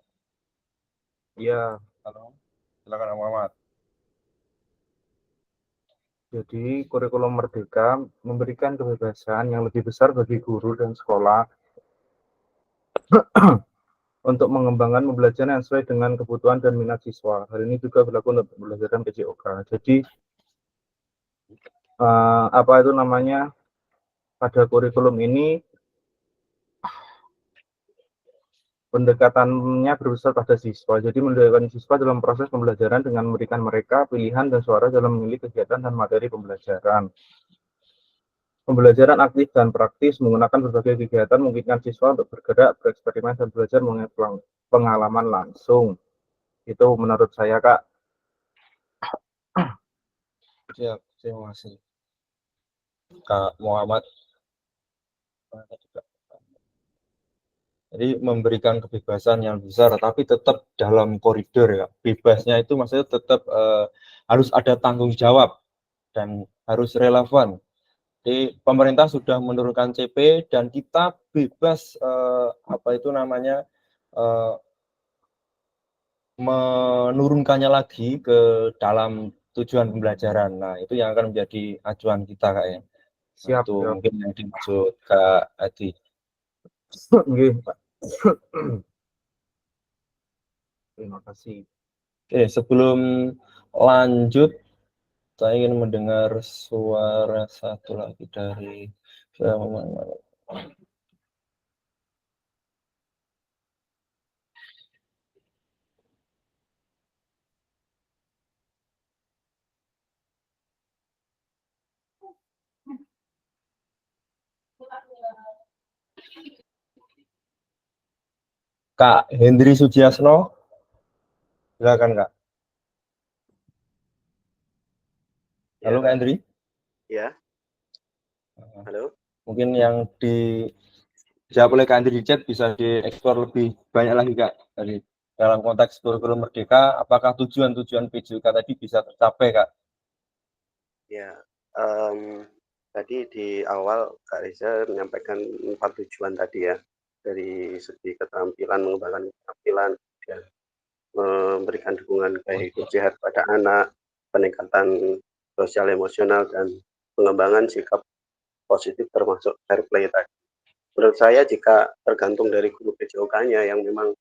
Iya, halo. Silakan Kak Muhammad. Jadi kurikulum merdeka memberikan kebebasan yang lebih besar bagi guru dan sekolah untuk mengembangkan pembelajaran yang sesuai dengan kebutuhan dan minat siswa. Hal ini juga berlaku untuk pembelajaran PJOK. Jadi apa itu namanya, pada kurikulum ini pendekatannya berbesar pada siswa. Jadi mendekatkan siswa dalam proses pembelajaran dengan memberikan mereka pilihan dan suara dalam memilih kegiatan dan materi pembelajaran. Pembelajaran aktif dan praktis menggunakan berbagai kegiatan memungkinkan siswa untuk bergerak, bereksperimen, dan belajar mengenai pengalaman langsung. Itu menurut saya, Kak. Siap, terima kasih. Kak Muhammad. Jadi memberikan kebebasan yang besar, tapi tetap dalam koridor ya. Bebasnya itu maksudnya tetap harus ada tanggung jawab dan harus relevan. Jadi pemerintah sudah menurunkan CP dan kita bebas apa itu namanya menurunkannya lagi ke dalam tujuan pembelajaran. Nah itu yang akan menjadi acuan kita Kak ya. Siap. Itu siap. Mungkin yang dimaksud Kak Adi. Pak. Terima kasih. Oke, sebelum lanjut saya ingin mendengar suara satu lagi dari Kak Hendri Sujiasno. Silakan Kak. Halo Kak Hendri. Ya. Halo. Mungkin yang dijawab oleh Kak Hendri di chat bisa dieksplor lebih banyak lagi Kak. Dari dalam konteks kurikulum merdeka, apakah tujuan-tujuan PJOK tadi bisa tercapai Kak? Ya, tadi di awal Kak Reza menyampaikan 4 tujuan tadi ya, dari segi keterampilan, mengembangkan keterampilan, dan memberikan dukungan gaya hidup sehat pada anak, peningkatan sosial emosional, dan pengembangan sikap positif termasuk fair play tadi. Menurut saya jika tergantung dari guru PJOK-nya yang memang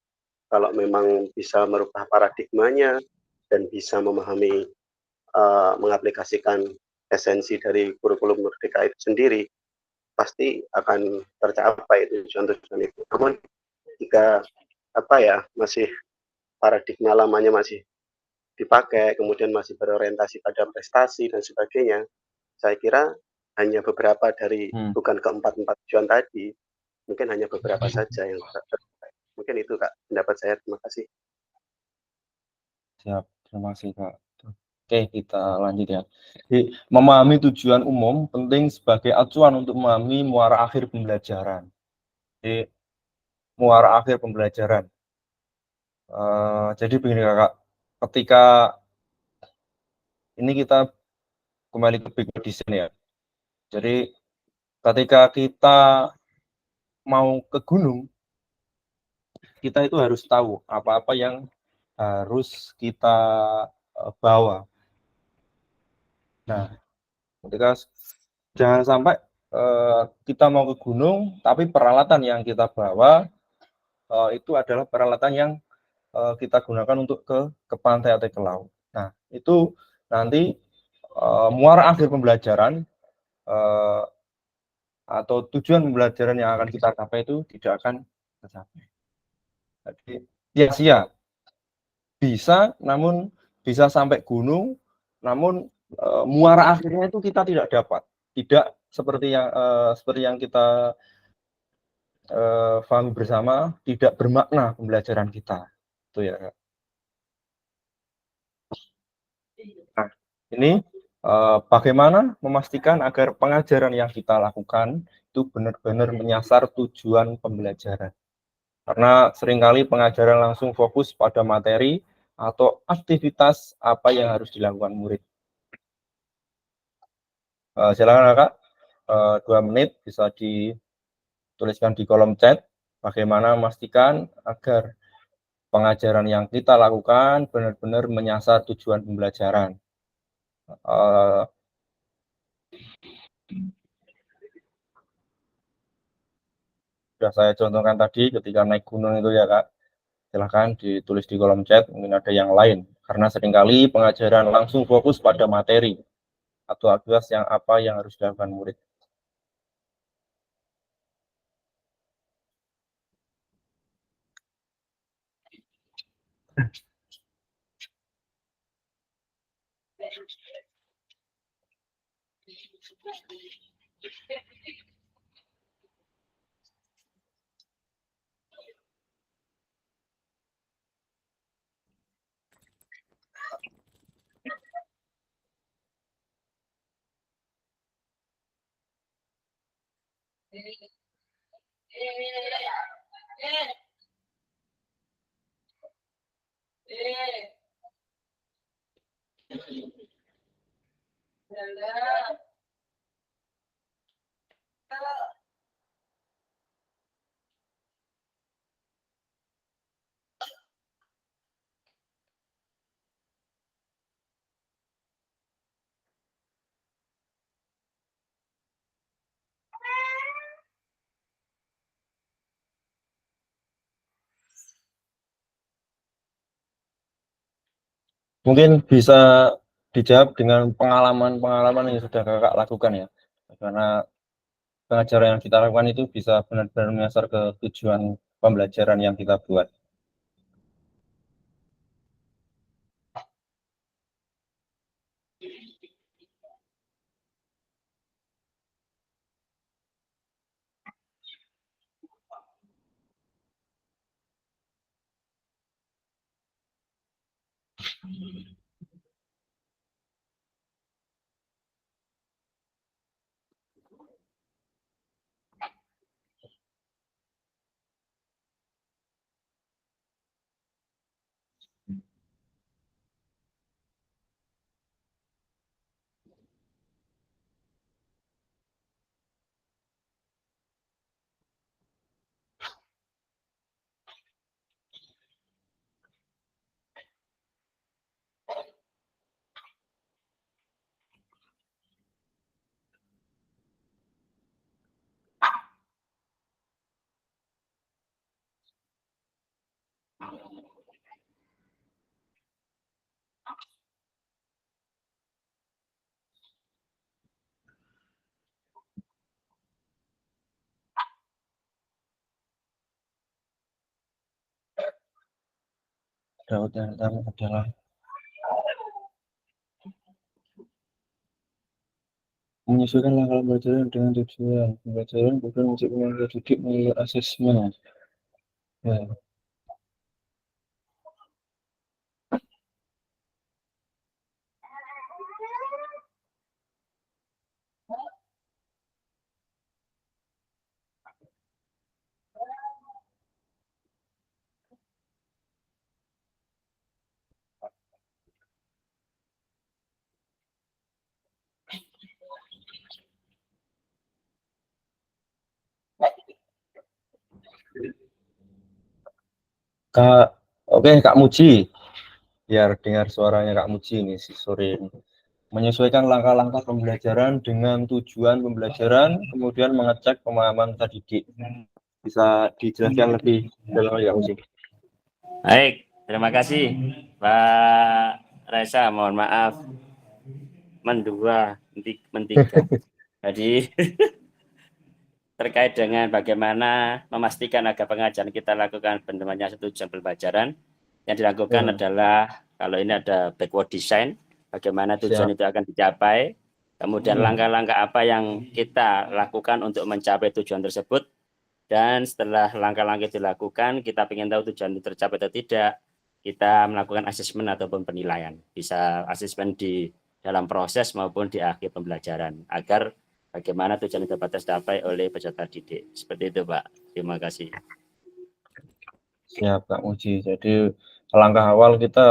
kalau memang bisa merubah paradigmanya dan bisa memahami mengaplikasikan esensi dari kurikulum merdeka itu sendiri, pasti akan tercapai tujuan-tujuan itu. Namun jika masih paradigma lamanya masih dipakai, kemudian masih berorientasi pada prestasi dan sebagainya, saya kira hanya beberapa dari bukan keempat tujuan tadi, mungkin hanya beberapa saja yang tercapai. Mungkin itu Kak pendapat saya. Terima kasih. Siap, terima kasih Kak. Oke, kita lanjut ya. Jadi, memahami tujuan umum penting sebagai acuan untuk memahami muara akhir pembelajaran. Jadi, muara akhir pembelajaran. Jadi begini Kakak, ketika ini kita kembali ke big design ya. Jadi ketika kita mau ke gunung, kita itu harus tahu apa-apa yang harus kita bawa. Nah, ketika jangan sampai kita mau ke gunung, tapi peralatan yang kita bawa itu adalah peralatan yang kita gunakan untuk ke pantai atau ke laut. Nah, itu nanti muara akhir pembelajaran atau tujuan pembelajaran yang akan kita capai itu tidak akan tercapai. Jadi sia-sia. Bisa, namun bisa sampai gunung, namun muara akhirnya itu kita tidak dapat. Tidak seperti yang kita pahami bersama, tidak bermakna pembelajaran kita. Itu ya. Nah, ini bagaimana memastikan agar pengajaran yang kita lakukan itu benar-benar menyasar tujuan pembelajaran. Karena seringkali pengajaran langsung fokus pada materi atau aktivitas apa yang harus dilakukan murid. Silakan Kakak, 2 menit bisa dituliskan di kolom chat bagaimana memastikan agar pengajaran yang kita lakukan benar-benar menyasar tujuan pembelajaran. Sudah saya contohkan tadi ketika naik gunung itu ya Kak, silahkan ditulis di kolom chat, mungkin ada yang lain. Karena seringkali pengajaran langsung fokus pada materi atau aktivitas yang apa yang harus dilakukan murid. Mungkin bisa dijawab dengan pengalaman-pengalaman yang sudah Kakak lakukan ya. Karena pengajaran yang kita lakukan itu bisa benar-benar menyasar ke tujuan pembelajaran yang kita buat. Daud yang pertama adalah menyesuaikan langkah pembelajaran dengan tujuan pembelajaran, bukan untuk mengambil didik melalui asesmen. Ya. Oke, Kak Muji. Biar dengar suaranya Kak Muji ini si sore ini. Menyesuaikan langkah-langkah pembelajaran dengan tujuan pembelajaran, kemudian mengecek pemahaman peserta didik. Bisa dijelaskan lebih dalam lagi Kak Muji? Baik, terima kasih Pak Reza. Mohon maaf mentiga. Jadi terkait dengan bagaimana memastikan agar pengajaran kita lakukan benar-benar tujuan pembelajaran, yang dilakukan adalah kalau ini ada backward design, bagaimana tujuan itu akan dicapai, kemudian langkah-langkah apa yang kita lakukan untuk mencapai tujuan tersebut, dan setelah langkah-langkah dilakukan, kita ingin tahu tujuan itu tercapai atau tidak, kita melakukan asesmen ataupun penilaian. Bisa asesmen di dalam proses maupun di akhir pembelajaran, agar bagaimana tujuan itu dapat tercapai oleh peserta didik. Seperti itu, Pak. Terima kasih. Siap, Kak Muji. Jadi langkah awal kita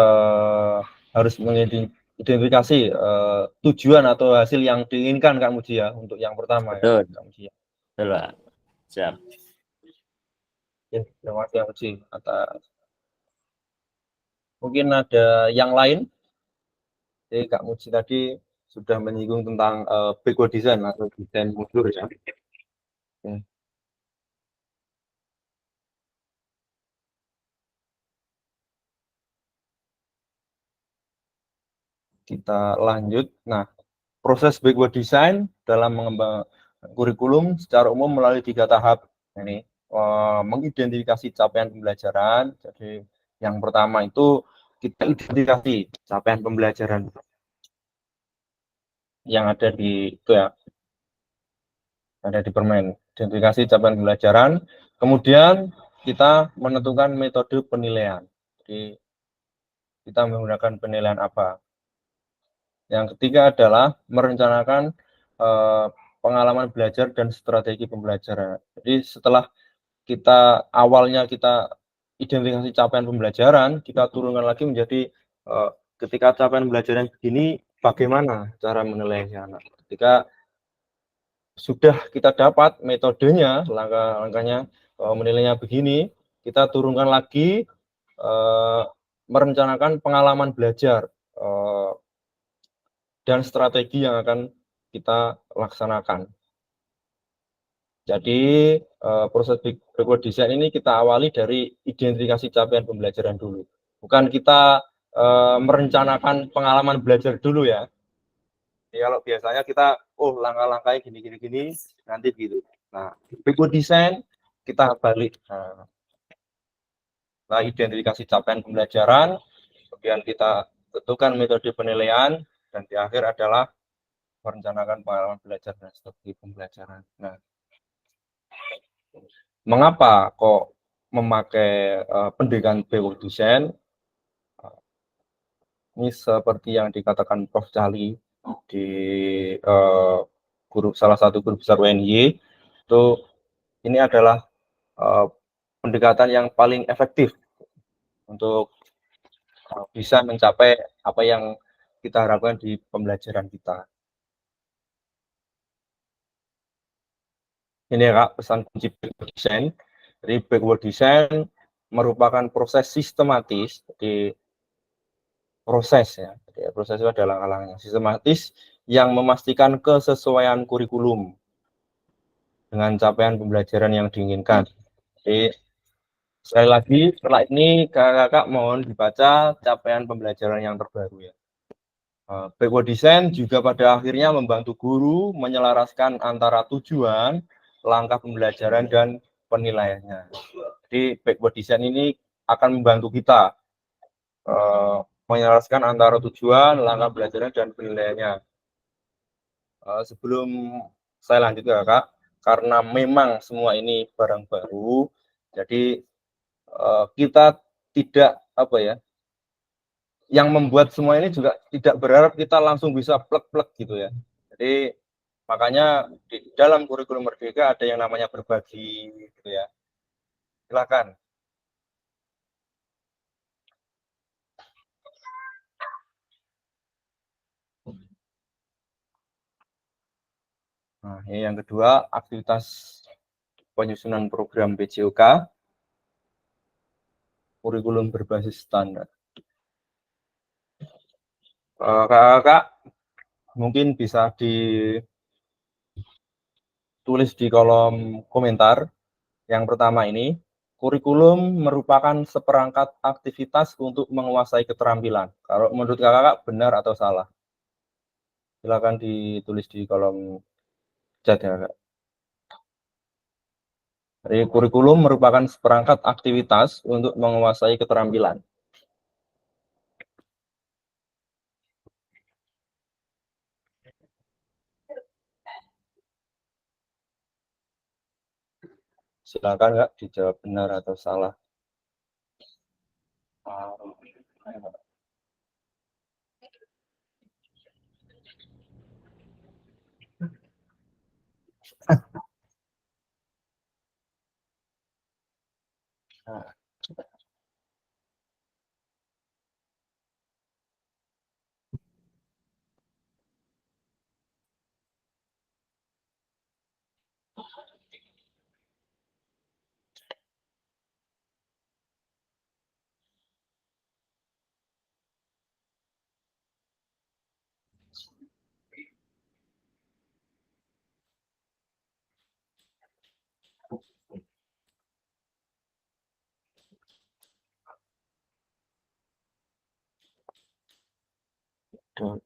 harus mengidentifikasi tujuan atau hasil yang diinginkan Kak Muji ya, untuk yang pertama. Betul. Ya, Kak Muji. Betul, Pak. Siap. Ya, terima kasih Kak Muji atas. Mungkin ada yang lain. Jadi Kak Muji tadi sudah menyinggung tentang backward design atau desain mundur ya. Oke. Kita lanjut. Nah, proses backward design dalam mengembangkan kurikulum secara umum melalui 3 tahap. Ini mengidentifikasi capaian pembelajaran. Jadi yang pertama itu kita identifikasi capaian pembelajaran yang ada di itu ya, ada di permen. Identifikasi capaian pembelajaran. Kemudian kita menentukan metode penilaian. Jadi kita menggunakan penilaian apa. Yang ketiga adalah merencanakan pengalaman belajar dan strategi pembelajaran. Jadi setelah awalnya kita identifikasi capaian pembelajaran, kita turunkan lagi menjadi ketika capaian pembelajaran begini, bagaimana cara menilainya. Nah, ketika sudah kita dapat metodenya, langkah-langkahnya menilainya begini, kita turunkan lagi merencanakan pengalaman belajar dan strategi yang akan kita laksanakan. Jadi proses backward design ini kita awali dari identifikasi capaian pembelajaran dulu. Bukan kita merencanakan pengalaman belajar dulu ya. Jadi kalau biasanya kita, langkah-langkahnya gini, nanti gitu. Nah, backward design kita balik. Nah, identifikasi capaian pembelajaran, kemudian kita tentukan metode penilaian, dan di akhir adalah merencanakan pengalaman belajar dan strategi pembelajaran. Nah, mengapa kok memakai pendidikan backward design? Ini seperti yang dikatakan Prof. Cali di salah satu guru besar UNY, itu ini adalah pendekatan yang paling efektif untuk bisa mencapai apa yang kita harapkan di pembelajaran kita. Ini ya Kak, pesan kunci backward design. Jadi backward design merupakan proses sistematis, jadi proses ya. Jadi proses itu adalah langkah-langkah sistematis yang memastikan kesesuaian kurikulum dengan capaian pembelajaran yang diinginkan. Jadi sekali lagi setelah ini kakak mohon dibaca capaian pembelajaran yang terbaru ya. Backward design juga pada akhirnya membantu guru menyelaraskan antara tujuan, langkah pembelajaran, dan penilaiannya. Jadi backward design ini akan membantu kita menyelaraskan antara tujuan, langkah pembelajaran, dan penilaiannya. Sebelum saya lanjut ya Kak, karena memang semua ini barang baru, jadi kita tidak yang membuat semua ini juga tidak berharap kita langsung bisa plek-plek gitu ya. Jadi makanya di dalam kurikulum Merdeka ada yang namanya berbagi gitu ya. Silakan. Nah, ini yang kedua, aktivitas penyusunan program BJOK. kurikulum berbasis standar. Kakak mungkin bisa ditulis di kolom komentar. Yang pertama ini, kurikulum merupakan seperangkat aktivitas untuk menguasai keterampilan. Kalau menurut kakak benar atau salah? Silakan ditulis di kolom chat ya, Kak. Jadi kurikulum merupakan seperangkat aktivitas untuk menguasai keterampilan. Silakan Kak dijawab benar atau salah.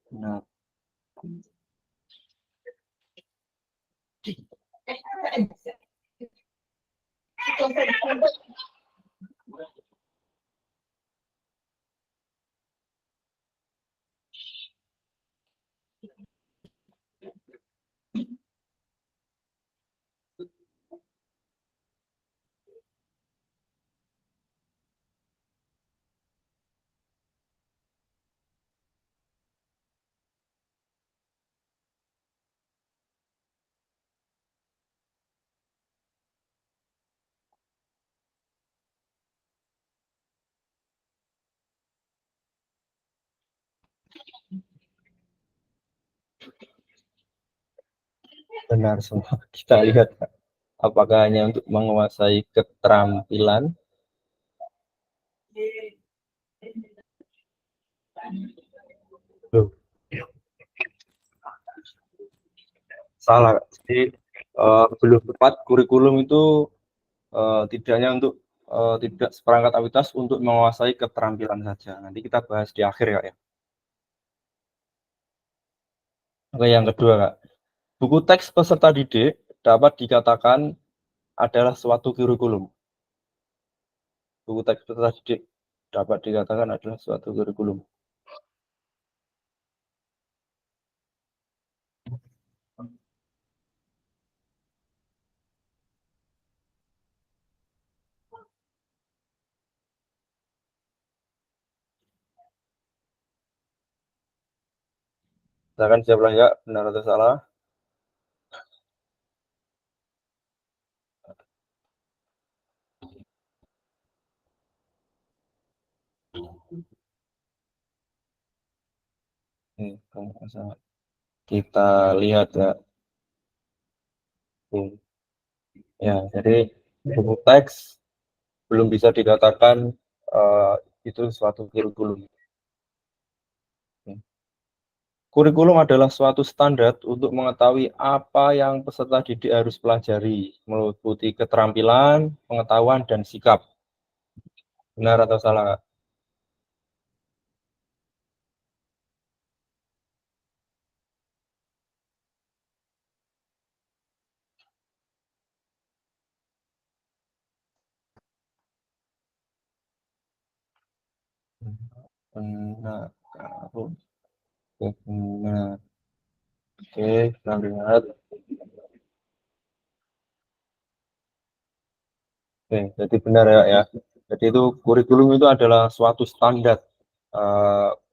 Benar. Benar semua. Kita lihat Kak. Apakah hanya untuk menguasai keterampilan? Loh. Salah. Jadi belum tepat. Kurikulum itu tidak hanya untuk tidak seperangkat aktivitas untuk menguasai keterampilan saja. Nanti kita bahas di akhir Kak ya. Oke, yang kedua Kak. Buku teks peserta didik dapat dikatakan adalah suatu kurikulum. Buku teks peserta didik dapat dikatakan adalah suatu kurikulum. Silakan siap lagi Kak, benar atau salah? Kita lihat ya. Ya, jadi buku teks belum bisa dikatakan itu suatu kurikulum. Kurikulum adalah suatu standar untuk mengetahui apa yang peserta didik harus pelajari, meliputi keterampilan, pengetahuan, dan sikap. Benar atau salah, Kak? Benar. Benar. Oke, kita lihat. Oke, jadi benar ya. Jadi itu kurikulum itu adalah suatu standar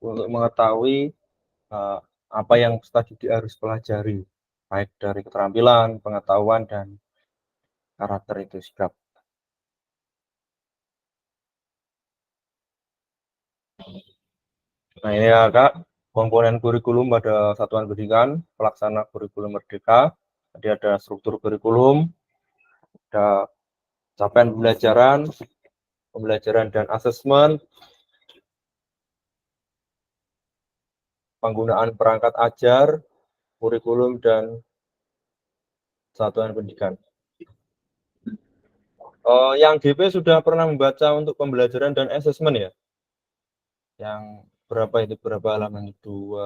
untuk mengetahui apa yang peserta didik harus pelajari, baik dari keterampilan, pengetahuan, dan karakter itu sikap. Nah ini ya Kak, komponen kurikulum pada satuan pendidikan, pelaksana kurikulum merdeka. Jadi ada struktur kurikulum, ada capaian pembelajaran, pembelajaran dan asesmen, penggunaan perangkat ajar, kurikulum, dan satuan pendidikan. Yang GP sudah pernah membaca untuk pembelajaran dan asesmen ya? Yang berapa itu, berapa halaman itu?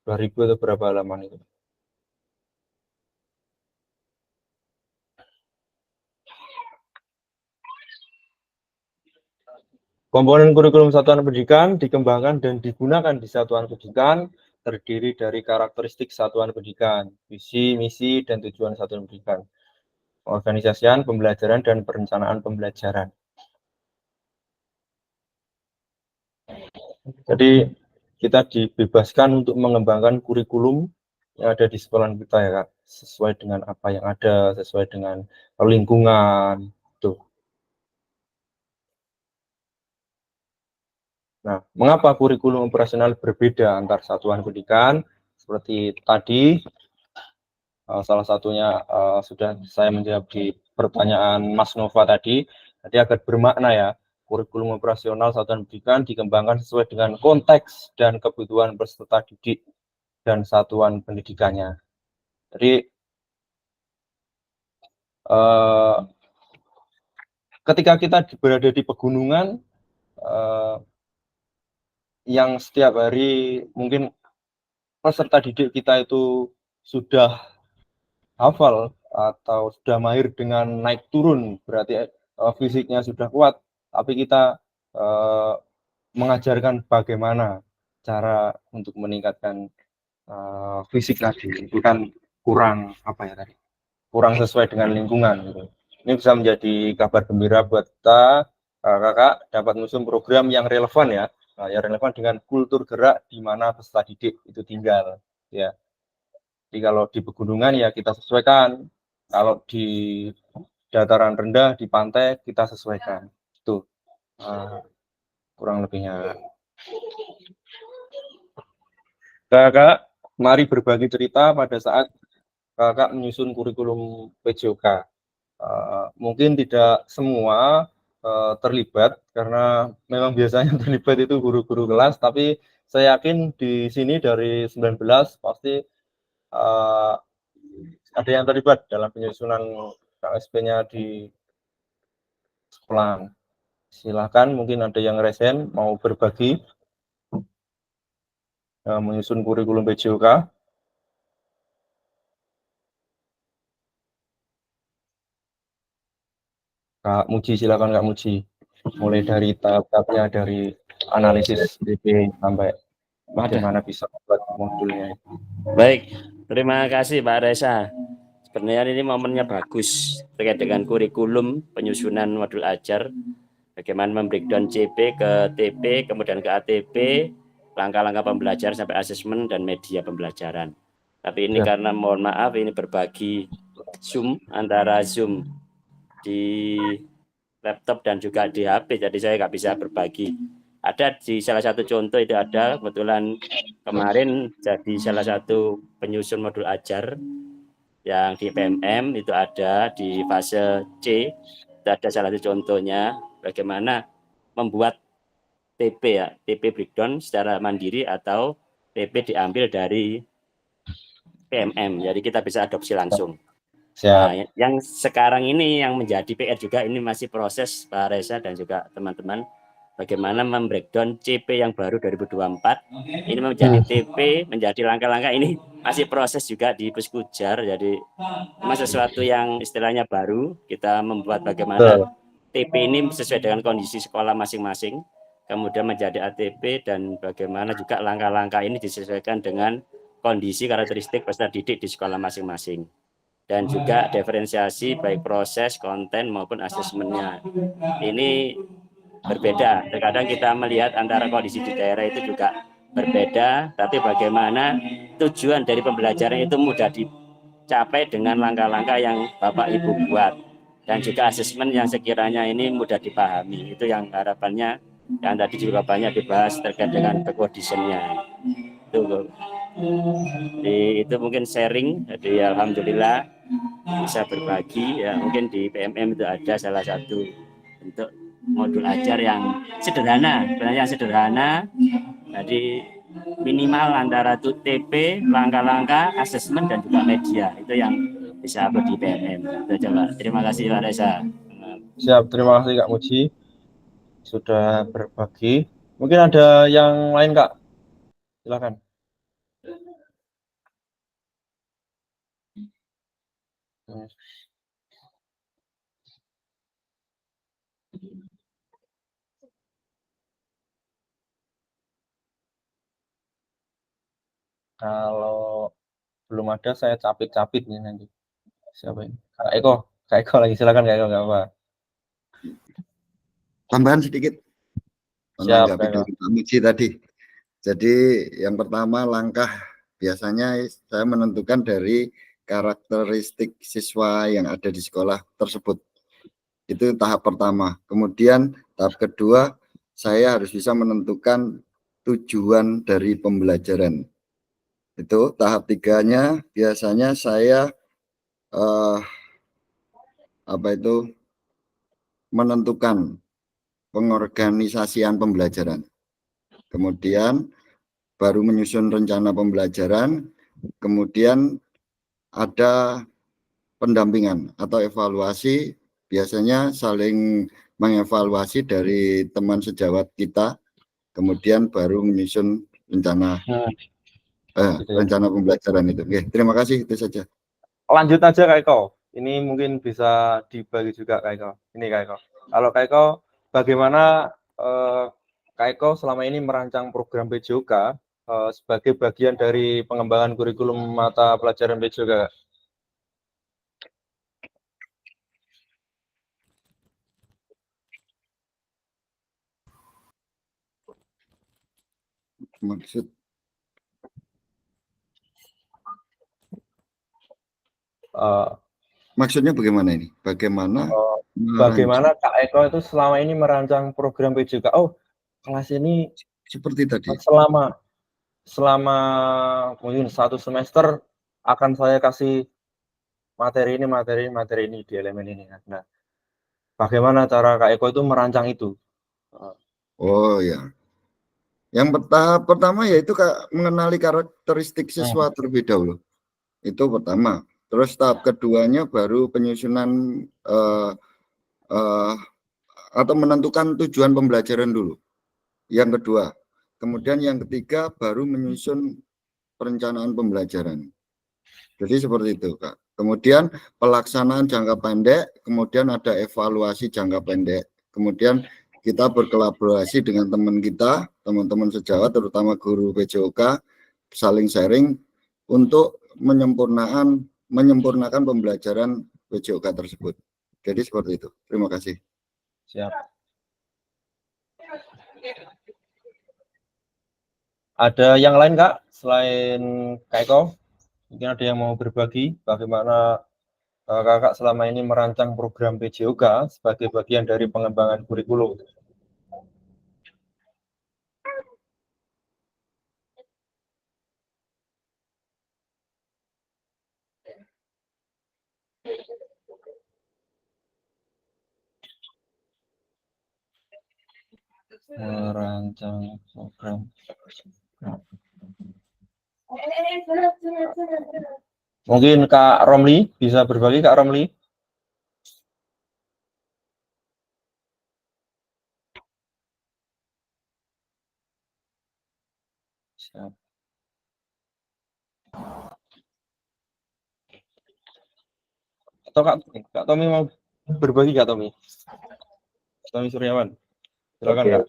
2000 atau berapa halaman itu? Komponen kurikulum satuan pendidikan dikembangkan dan digunakan di satuan pendidikan terdiri dari karakteristik satuan pendidikan, visi, misi, dan tujuan satuan pendidikan, organisasian, pembelajaran, dan perencanaan pembelajaran. Jadi kita dibebaskan untuk mengembangkan kurikulum yang ada di sekolah kita ya Kak, sesuai dengan apa yang ada, sesuai dengan lingkungan. Tuh. Nah, mengapa kurikulum operasional berbeda antar satuan pendidikan? Seperti tadi, salah satunya sudah saya menjawab di pertanyaan Mas Nova tadi. Jadi agar bermakna ya, kurikulum operasional satuan pendidikan dikembangkan sesuai dengan konteks dan kebutuhan peserta didik dan satuan pendidikannya. Jadi ketika kita berada di pegunungan, yang setiap hari mungkin peserta didik kita itu sudah hafal atau sudah mahir dengan naik turun, berarti fisiknya sudah kuat, tapi kita mengajarkan bagaimana cara untuk meningkatkan fisik tadi, itu kan kurang kurang sesuai dengan lingkungan gitu. Ini bisa menjadi kabar gembira buat kita, kakak dapat mengusung program yang relevan ya, yang relevan dengan kultur gerak di mana peserta didik itu tinggal ya. Jadi kalau di pegunungan ya kita sesuaikan, kalau di dataran rendah di pantai kita sesuaikan. Itu kurang lebihnya. Kakak, mari berbagi cerita pada saat kakak menyusun kurikulum PJOK. Mungkin tidak semua terlibat karena memang biasanya terlibat itu guru-guru kelas, tapi saya yakin di sini dari 19 pasti ada yang terlibat dalam penyusunan KSP-nya di sekolah. Silahkan, mungkin ada yang resen mau berbagi menyusun kurikulum PJOK. Kak Muji, silakan Kak Muji. Mulai dari tahap-tahapnya, dari analisis DP sampai bagaimana bisa membuat modulnya. Baik, terima kasih Pak Reza. Sebenarnya ini momennya bagus terkait dengan kurikulum penyusunan modul ajar, bagaimana membreakdown CP ke TP, kemudian ke ATP, langkah-langkah pembelajaran sampai asesmen dan media pembelajaran. Tapi ini karena mohon maaf ini berbagi Zoom, antara Zoom di laptop dan juga di HP, jadi saya nggak bisa berbagi. Ada di salah satu contoh itu ada, kebetulan kemarin jadi salah satu penyusun modul ajar yang di PMM itu ada di fase C, itu ada salah satu contohnya bagaimana membuat TP ya, TP breakdown secara mandiri atau TP diambil dari PMM, jadi kita bisa adopsi langsung. Nah, yang sekarang ini yang menjadi PR juga ini masih proses Pak Reza dan juga teman-teman, bagaimana membreakdown CP yang baru 2024 ini menjadi TP, menjadi langkah-langkah ini masih proses juga di Puskujar. Jadi memang sesuatu yang istilahnya baru, kita membuat bagaimana TP ini sesuai dengan kondisi sekolah masing-masing, kemudian menjadi ATP, dan bagaimana juga langkah-langkah ini disesuaikan dengan kondisi karakteristik peserta didik di sekolah masing-masing. Dan juga diferensiasi baik proses, konten maupun asesmennya. Ini berbeda. Terkadang kita melihat antara kondisi di daerah itu juga berbeda, tapi bagaimana tujuan dari pembelajaran itu mudah dicapai dengan langkah-langkah yang Bapak Ibu buat. Dan juga asesmen yang sekiranya ini mudah dipahami. Itu yang harapannya, yang tadi juga banyak dibahas terkait dengan conditionnya. Itu mungkin sharing, jadi alhamdulillah bisa berbagi ya, mungkin di PMM itu ada salah satu bentuk modul ajar yang sederhana, sebenarnya yang sederhana. Jadi minimal antara TP, langkah-langkah, asesmen dan juga media itu yang bisa upload di PMM. Itu coba. Terima kasih Pak Reza. Siap, terima kasih Kak Muji sudah berbagi. Mungkin ada yang lain Kak, silakan. Kalau belum ada saya capit-capit nih nanti. Siapa ini? Kak Eko lagi, silakan Kak Eko, nggak apa. Tambahan sedikit Siap, menanggapi dari Pak Muji tadi. Jadi yang pertama langkah biasanya saya menentukan dari karakteristik siswa yang ada di sekolah tersebut. Itu tahap pertama. Kemudian tahap kedua saya harus bisa menentukan tujuan dari pembelajaran. Itu tahap tiganya biasanya saya menentukan pengorganisasian pembelajaran. Kemudian baru menyusun rencana pembelajaran, kemudian ada pendampingan atau evaluasi, biasanya saling mengevaluasi dari teman sejawat kita, kemudian baru menyusun rencana rencana pembelajaran itu. Oke, terima kasih, itu saja. Lanjut aja Kak Eko, ini mungkin bisa dibagi juga Kak Eko. Ini Kak Eko, kalau Kak Eko bagaimana Kak Eko selama ini merancang program PJOK sebagai bagian dari pengembangan kurikulum mata pelajaran PJOK? Maksudnya bagaimana ini? Bagaimana Kak Eko itu selama ini merancang program PJOK? Oh, kelas ini seperti tadi. Selama mungkin 1 semester akan saya kasih materi ini di elemen ini. Nah, bagaimana cara Kak Eko itu merancang itu? Oh ya. Yang pertama yaitu mengenali karakteristik siswa terlebih dahulu. Itu pertama. Terus tahap keduanya baru penyusunan atau menentukan tujuan pembelajaran dulu. Yang kedua. Kemudian yang ketiga baru menyusun perencanaan pembelajaran. Jadi seperti itu, Kak. Kemudian pelaksanaan jangka pendek, kemudian ada evaluasi jangka pendek. Kemudian kita berkolaborasi dengan teman kita, teman-teman sejawat, terutama guru PJOK, saling sharing untuk menyempurnakan pembelajaran PJOK tersebut. Jadi seperti itu. Terima kasih. Siap. Ada yang lain Kak selain Kak Eko? Mungkin ada yang mau berbagi bagaimana Kakak selama ini merancang program PJOK sebagai bagian dari pengembangan kurikulum. Merancang program. Mungkin Kak Romli bisa berbagi, Kak Romli. Siap. Atau Kak Tommy mau berbagi Kak Tommy? Tommy Suryawan. Silakan Kak.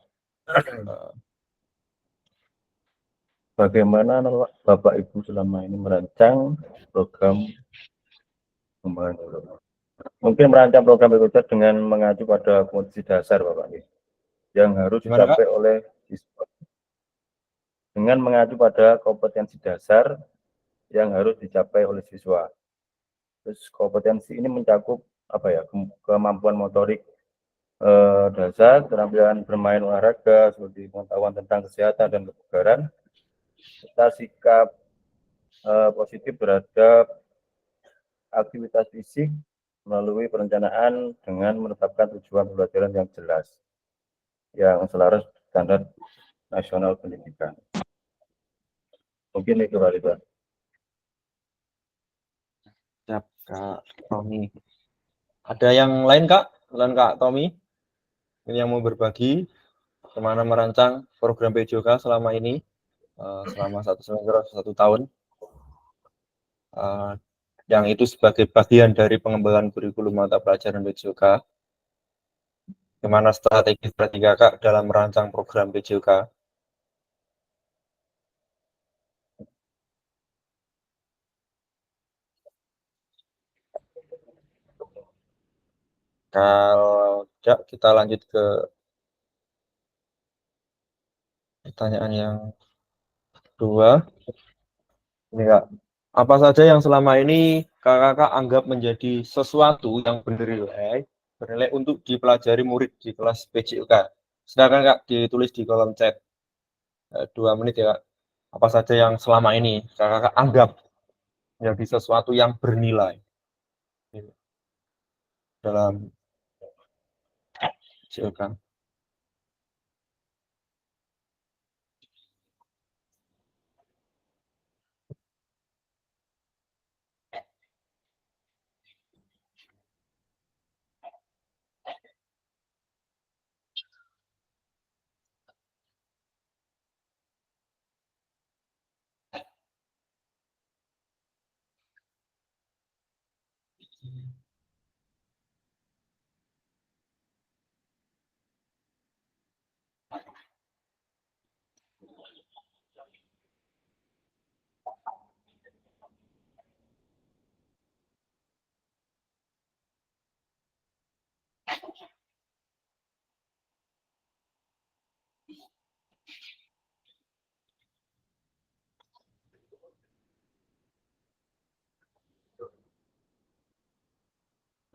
Bagaimana Bapak Ibu selama ini merancang program pembangunan? Mungkin merancang program PJOK dengan mengacu pada kompetensi dasar Bapak yang harus dicapai oleh siswa. Dengan mengacu pada kompetensi dasar yang harus dicapai oleh siswa. Terus kompetensi ini mencakup kemampuan motorik dasar, keterampilan bermain olahraga, seperti pengetahuan tentang kesehatan dan kebugaran, serta sikap positif terhadap aktivitas fisik melalui perencanaan dengan menetapkan tujuan pembelajaran yang jelas, yang selaras standar nasional pendidikan. Mungkin itu Pak. Siap, Kak Tommy. Ada yang lain, Kak? Selain Kak Tommy? Ini yang mau berbagi kemana merancang program PJOK selama ini, selama 1 semester, 1 tahun. Yang itu sebagai bagian dari pengembangan kurikulum mata pelajaran PJOK. Gimana strategi Kakak dalam merancang program PJOK? Kalau tidak, kita lanjut ke pertanyaan yang kedua. Ini Kak, apa saja yang selama ini Kakak anggap menjadi sesuatu yang bernilai untuk dipelajari murid di kelas PJOK? Silakan Kak, ditulis di kolom chat. 2 menit ya Kak. Apa saja yang selama ini Kakak anggap menjadi sesuatu yang bernilai dalam PJOK?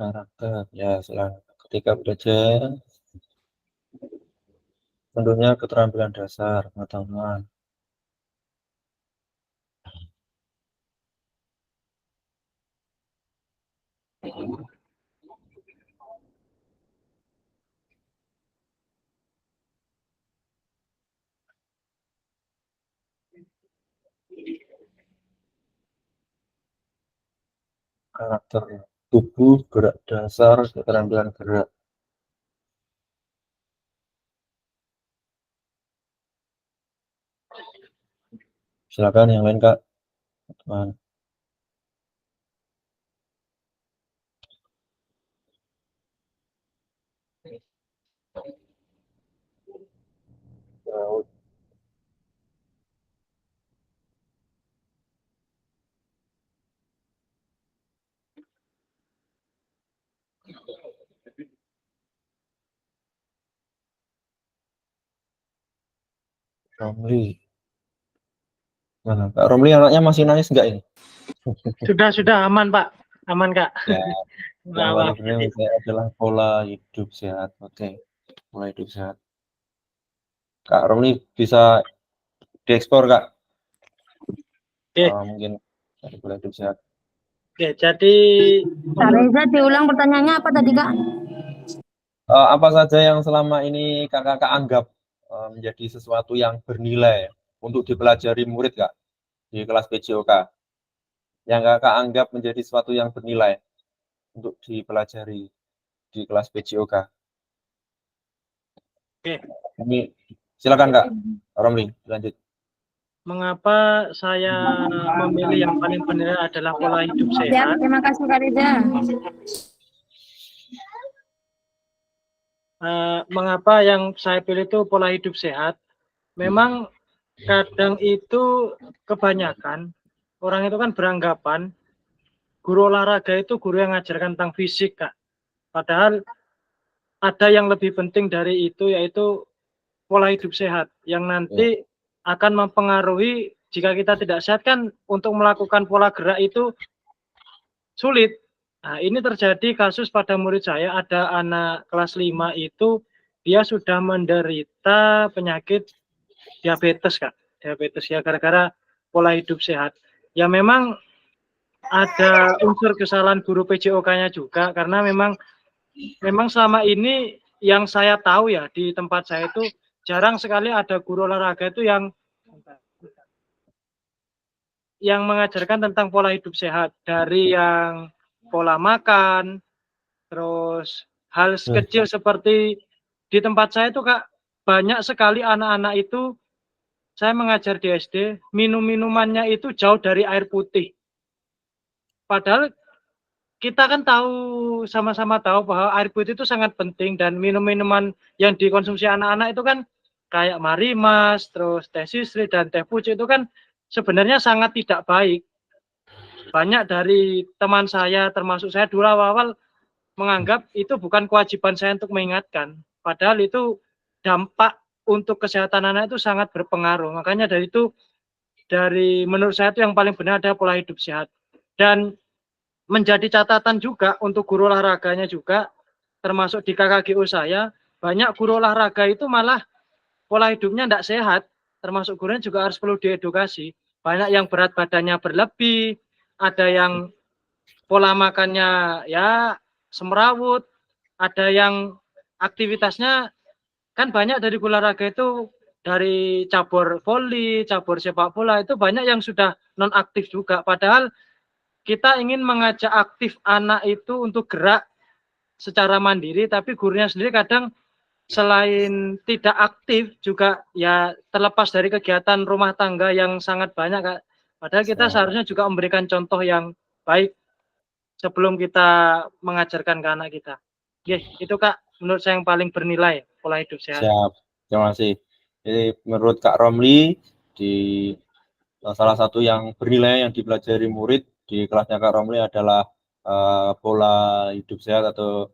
Karakter, ya selang ketika belajar, tentunya keterampilan dasar, pengetahuan. Karakter tubuh, gerak dasar, keterampilan gerak. Silakan yang lain Kak. Teman. Romli. Mana Kak Romli, anaknya masih nangis enggak ini? Sudah aman Pak, aman Kak. Ya, yang paling penting saya adalah pola hidup sehat. Oke, pola hidup sehat. Kak Romli bisa diekspor Kak. Mungkin dari pola hidup sehat. Oke, jadi Kak Reza, diulang pertanyaannya apa tadi Kak? Apa saja yang selama ini Kakak anggap menjadi sesuatu yang bernilai untuk dipelajari murid Kak di kelas PJOK? Yang Kakak anggap menjadi sesuatu yang bernilai untuk dipelajari di kelas PJOK. Oke. Ini silakan Kak Romli, lanjut. Mengapa saya memilih yang paling bernilai adalah pola hidup sehat? Ya, terima kasih Kak Reza. Mengapa yang saya pilih itu pola hidup sehat? Memang kadang itu kebanyakan orang itu kan beranggapan guru olahraga itu guru yang ngajarkan tentang fisik Kak. Padahal ada yang lebih penting dari itu, yaitu pola hidup sehat yang nanti akan mempengaruhi. Jika kita tidak sehat kan untuk melakukan pola gerak itu sulit. Nah, ini terjadi kasus pada murid saya, ada anak kelas 5 itu dia sudah menderita penyakit diabetes Kak. Diabetes ya gara-gara pola hidup sehat. Ya memang ada unsur kesalahan guru PJOK-nya juga, karena memang selama ini yang saya tahu ya di tempat saya itu jarang sekali ada guru olahraga itu yang mengajarkan tentang pola hidup sehat, dari yang pola makan, terus hal kecil seperti di tempat saya itu Kak, banyak sekali anak-anak itu, saya mengajar di SD, minumannya itu jauh dari air putih. Padahal kita kan tahu, sama-sama tahu bahwa air putih itu sangat penting, dan minuman yang dikonsumsi anak-anak itu kan kayak Marimas, terus teh sisri dan teh pucuk itu kan sebenarnya sangat tidak baik. Banyak dari teman saya, termasuk saya dulu awal-awal menganggap itu bukan kewajiban saya untuk mengingatkan. Padahal itu dampak untuk kesehatan anak itu sangat berpengaruh. Makanya dari itu, menurut saya itu yang paling benar adalah pola hidup sehat. Dan menjadi catatan juga untuk guru olahraganya juga, termasuk di KKGU saya, banyak guru olahraga itu malah pola hidupnya tidak sehat, termasuk gurunya juga harus perlu diedukasi. Banyak yang berat badannya berlebih, ada yang pola makannya ya semrawut, ada yang aktivitasnya kan banyak dari guru olahraga itu, dari cabur voli, cabur sepak bola itu banyak yang sudah non aktif juga. Padahal kita ingin mengajak aktif anak itu untuk gerak secara mandiri, tapi gurunya sendiri kadang selain tidak aktif juga ya terlepas dari kegiatan rumah tangga yang sangat banyak Kak. Padahal kita seharusnya juga memberikan contoh yang baik sebelum kita mengajarkan ke anak kita. Oke, itu Kak menurut saya yang paling bernilai pola hidup sehat. Siap, terima kasih. Jadi menurut Kak Romli, di salah satu yang bernilai yang dipelajari murid di kelasnya Kak Romli adalah pola hidup sehat atau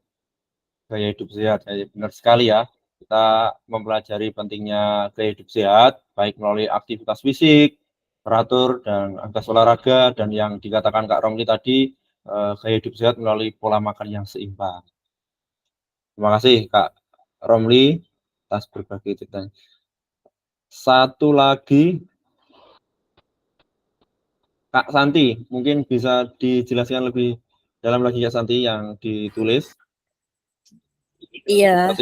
gaya hidup sehat. Jadi benar sekali ya, kita mempelajari pentingnya gaya hidup sehat, baik melalui aktivitas fisik, teratur, dan aktivitas olahraga, dan yang dikatakan Kak Romli tadi, gaya hidup sehat melalui pola makan yang seimbang. Terima kasih Kak Romli atas berbagi ceritanya. Satu lagi, Kak Santi, mungkin bisa dijelaskan lebih dalam lagi Kak Santi yang ditulis. Iya.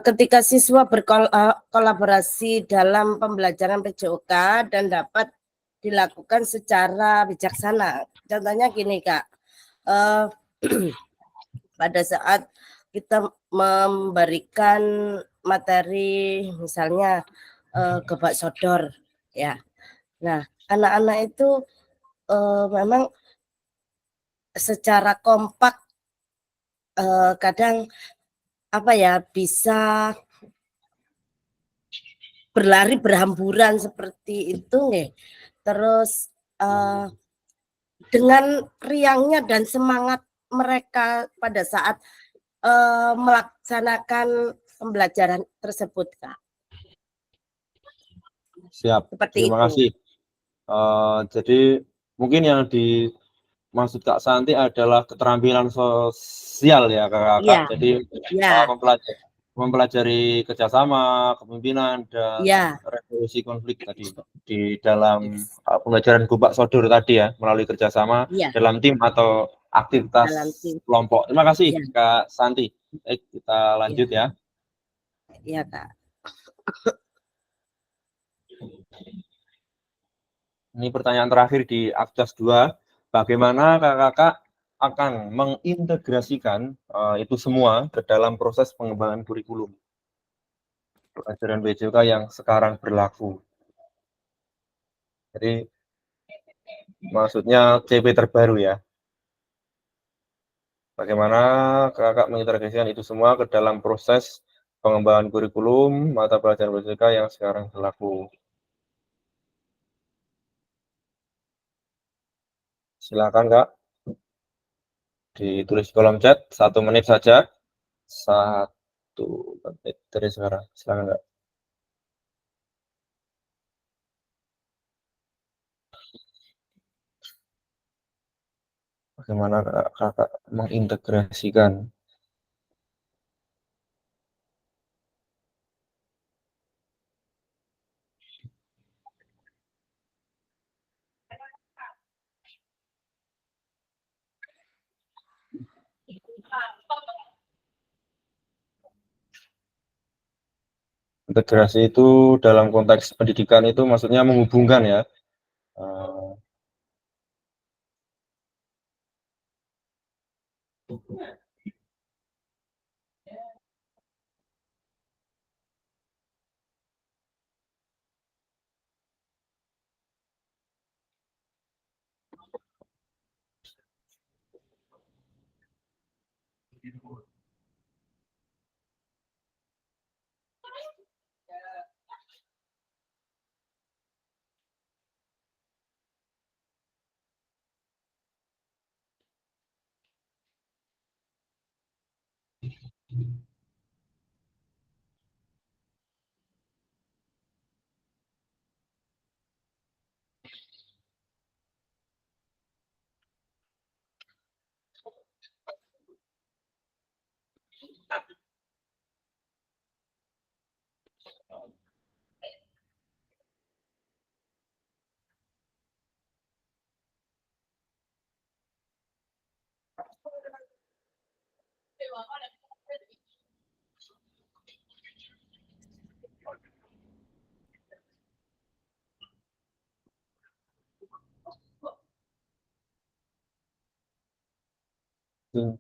Ketika siswa berkolaborasi dalam pembelajaran PJOK dan dapat dilakukan secara bijaksana. Contohnya gini Kak, pada saat kita memberikan materi misalnya gebak sodor ya. Nah, anak-anak itu memang secara kompak kadang apa ya, bisa berlari berhamburan seperti itu nih. Terus dengan riangnya dan semangat mereka pada saat melaksanakan pembelajaran tersebut Kak. Siap, seperti terima itu. kasih. Jadi mungkin yang dimaksud Kak Santi adalah keterampilan sosial ya Kakak. Ya. Jadi Ya. mempelajari kerjasama, kepemimpinan, dan Ya. resolusi konflik tadi di dalam pembelajaran gebak sodor tadi ya, melalui kerjasama Ya. dalam tim atau aktivitas Dalam tim. kelompok. Terima kasih Ya. Kak Santi. Baik, kita lanjut ya. Iya Kak. Ini pertanyaan terakhir di Akdas 2. Bagaimana kakak akan mengintegrasikan itu semua ke dalam proses pengembangan kurikulum pelajaran PJOK yang sekarang berlaku? Jadi maksudnya CP terbaru ya. Bagaimana kakak mengintegrasikan itu semua ke dalam proses pengembangan kurikulum mata pelajaran PJOK yang sekarang berlaku? Silakan Kak. Ditulis di kolom chat, 1 menit saja. 1 menit dari sekarang. Silakan Kak. Bagaimana kakak mengintegrasikan Integrasi itu dalam konteks pendidikan itu maksudnya menghubungkan ya.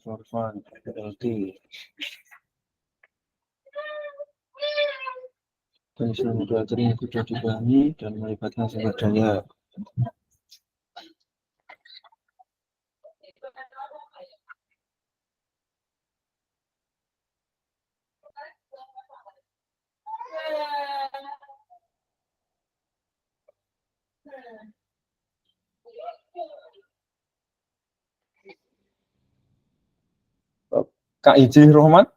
For fun, LT. Pensiun moderator yang sudah dipahami dan melibatkan sumber daya. Kak Iji Rohmat,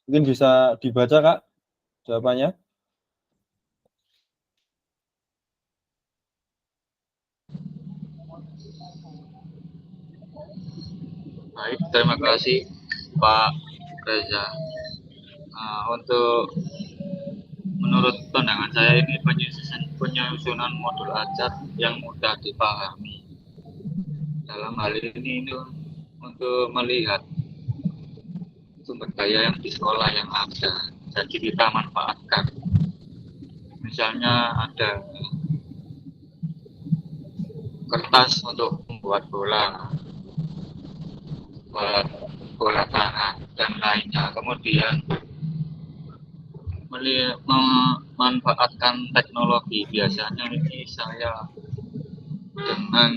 mungkin bisa dibaca Kak jawabannya. Baik, terima kasih Pak Reza. Untuk menurut pandangan saya ini penyusunan modul ajar yang mudah dipahami. Dalam hal ini untuk melihat sumber daya yang di sekolah yang ada, jadi kita manfaatkan. Misalnya ada kertas untuk membuat bola, buat bola tangan dan lainnya. Kemudian memanfaatkan teknologi, biasanya ini saya dengan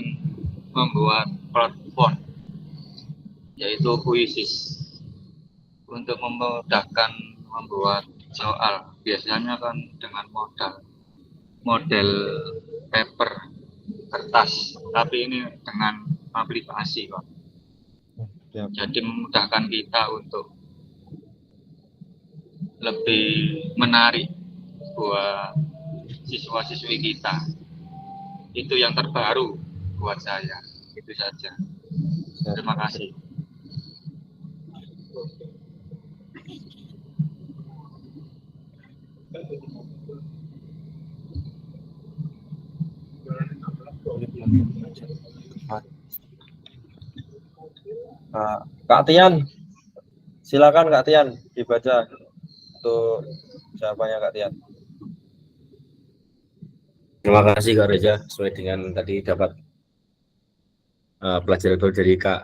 membuat platform yaitu Quizzes untuk memudahkan membuat soal. Biasanya kan dengan model paper kertas, tapi ini dengan aplikasi Pak. Jadi memudahkan kita untuk lebih menarik buat siswa-siswi kita. Itu yang terbaru buat saya. Itu saja. Terima kasih. Kak Tian, silakan Kak Tian dibaca untuk jawabannya Kak Tian. Terima kasih Kak Reza, sesuai dengan tadi dapat pelajaran baru dari Kak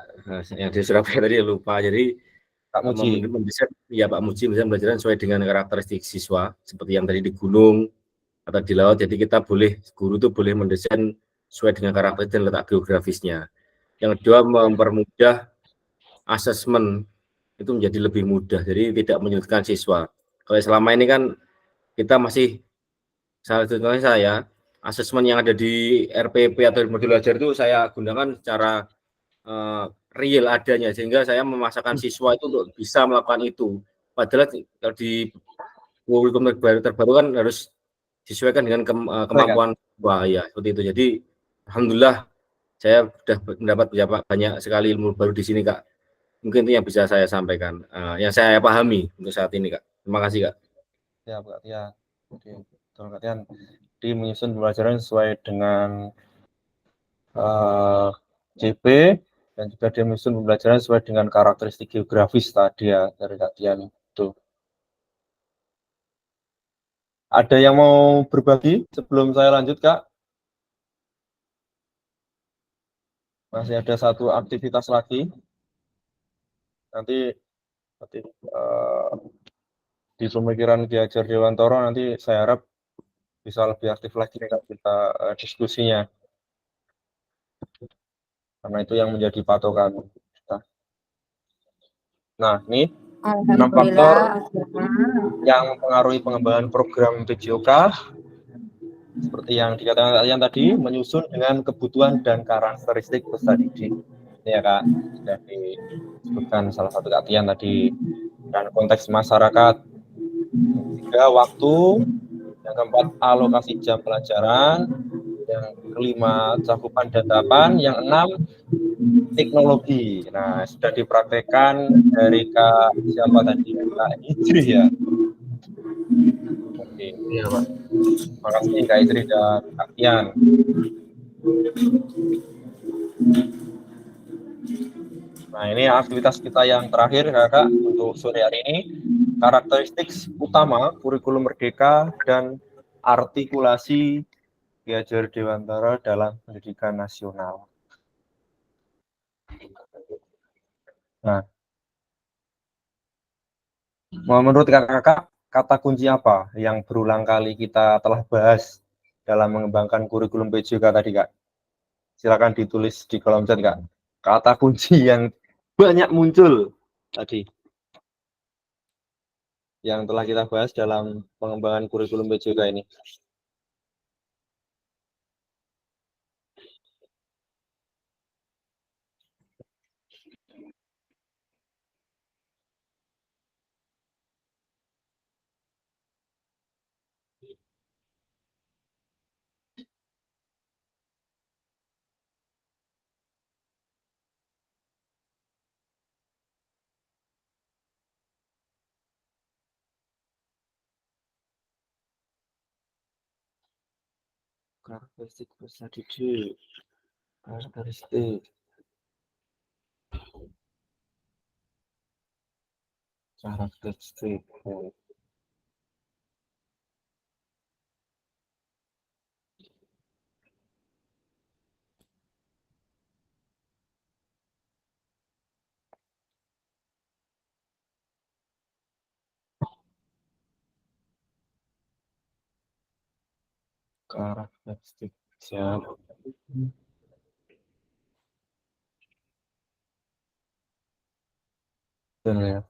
yang di Surabaya tadi lupa. Jadi Pak Muji, mendesain ya Pak Muji bisa pelajaran sesuai dengan karakteristik siswa seperti yang tadi di gunung atau di laut. Jadi kita boleh, guru itu boleh mendesain sesuai dengan karakteristik dan letak geografisnya. Yang kedua, mempermudah asesmen itu menjadi lebih mudah, jadi tidak menyulitkan siswa. Kalau selama ini kan kita masih, salah satunya saya, asesmen yang ada di RPP atau di modul belajar itu saya gunakan secara real adanya, sehingga saya memaksakan siswa itu untuk bisa melakukan itu. Padahal kalau di kurikulum terbaru kan harus disesuaikan dengan kemampuan siswa ya, seperti itu. Jadi alhamdulillah saya sudah mendapat banyak sekali ilmu baru di sini Kak. Mungkin itu yang bisa saya sampaikan, yang saya pahami untuk saat ini Kak. Terima kasih Kak. Ya Kak Tian. Oke, betul Kak Tian. Di menyusun pembelajaran sesuai dengan CP dan juga dia menyusun pembelajaran sesuai dengan karakteristik geografis tadi ya dari Kak Tian itu. Ada yang mau berbagi sebelum saya lanjut, Kak? Masih ada satu aktivitas lagi. Nanti di pemikiran Ki Hajar Dewantoro nanti saya harap bisa lebih aktif lagi nih, Kak, kita diskusinya. Karena itu yang menjadi patokan kita. Nah, ini 6 faktor yang mempengaruhi pengembangan program PJOK seperti yang dikatakan kalian tadi, menyusun dengan kebutuhan dan karakteristik peserta didik. Ini ya, Kak, sudah disebutkan salah satu latihan tadi. Dan konteks masyarakat. Yang ketiga, waktu. Yang keempat, alokasi jam pelajaran. Yang kelima, cakupan datapan. Yang enam, teknologi. Nah, sudah dipraktekkan dari Kak siapa tadi? Kak Idri ya. Oke, iya Pak. Terima kasih Kak Idri dan Kak Tian. Nah, ini aktivitas kita yang terakhir Kakak untuk sore hari ini. Karakteristik utama kurikulum merdeka dan artikulasi Ki Hajar Dewantara dalam pendidikan nasional. Nah, menurut kakak, kata kunci apa yang berulang kali kita telah bahas dalam mengembangkan kurikulum PJOK tadi, Kak? Silakan ditulis di kolom chat, Kak. Kata kunci yang banyak muncul tadi, yang telah kita bahas dalam pengembangan kurikulum PJOK ini. Karakteristik peserta didik. Karakteristik. Karakteristik. Karakteristik. Siap. Ya.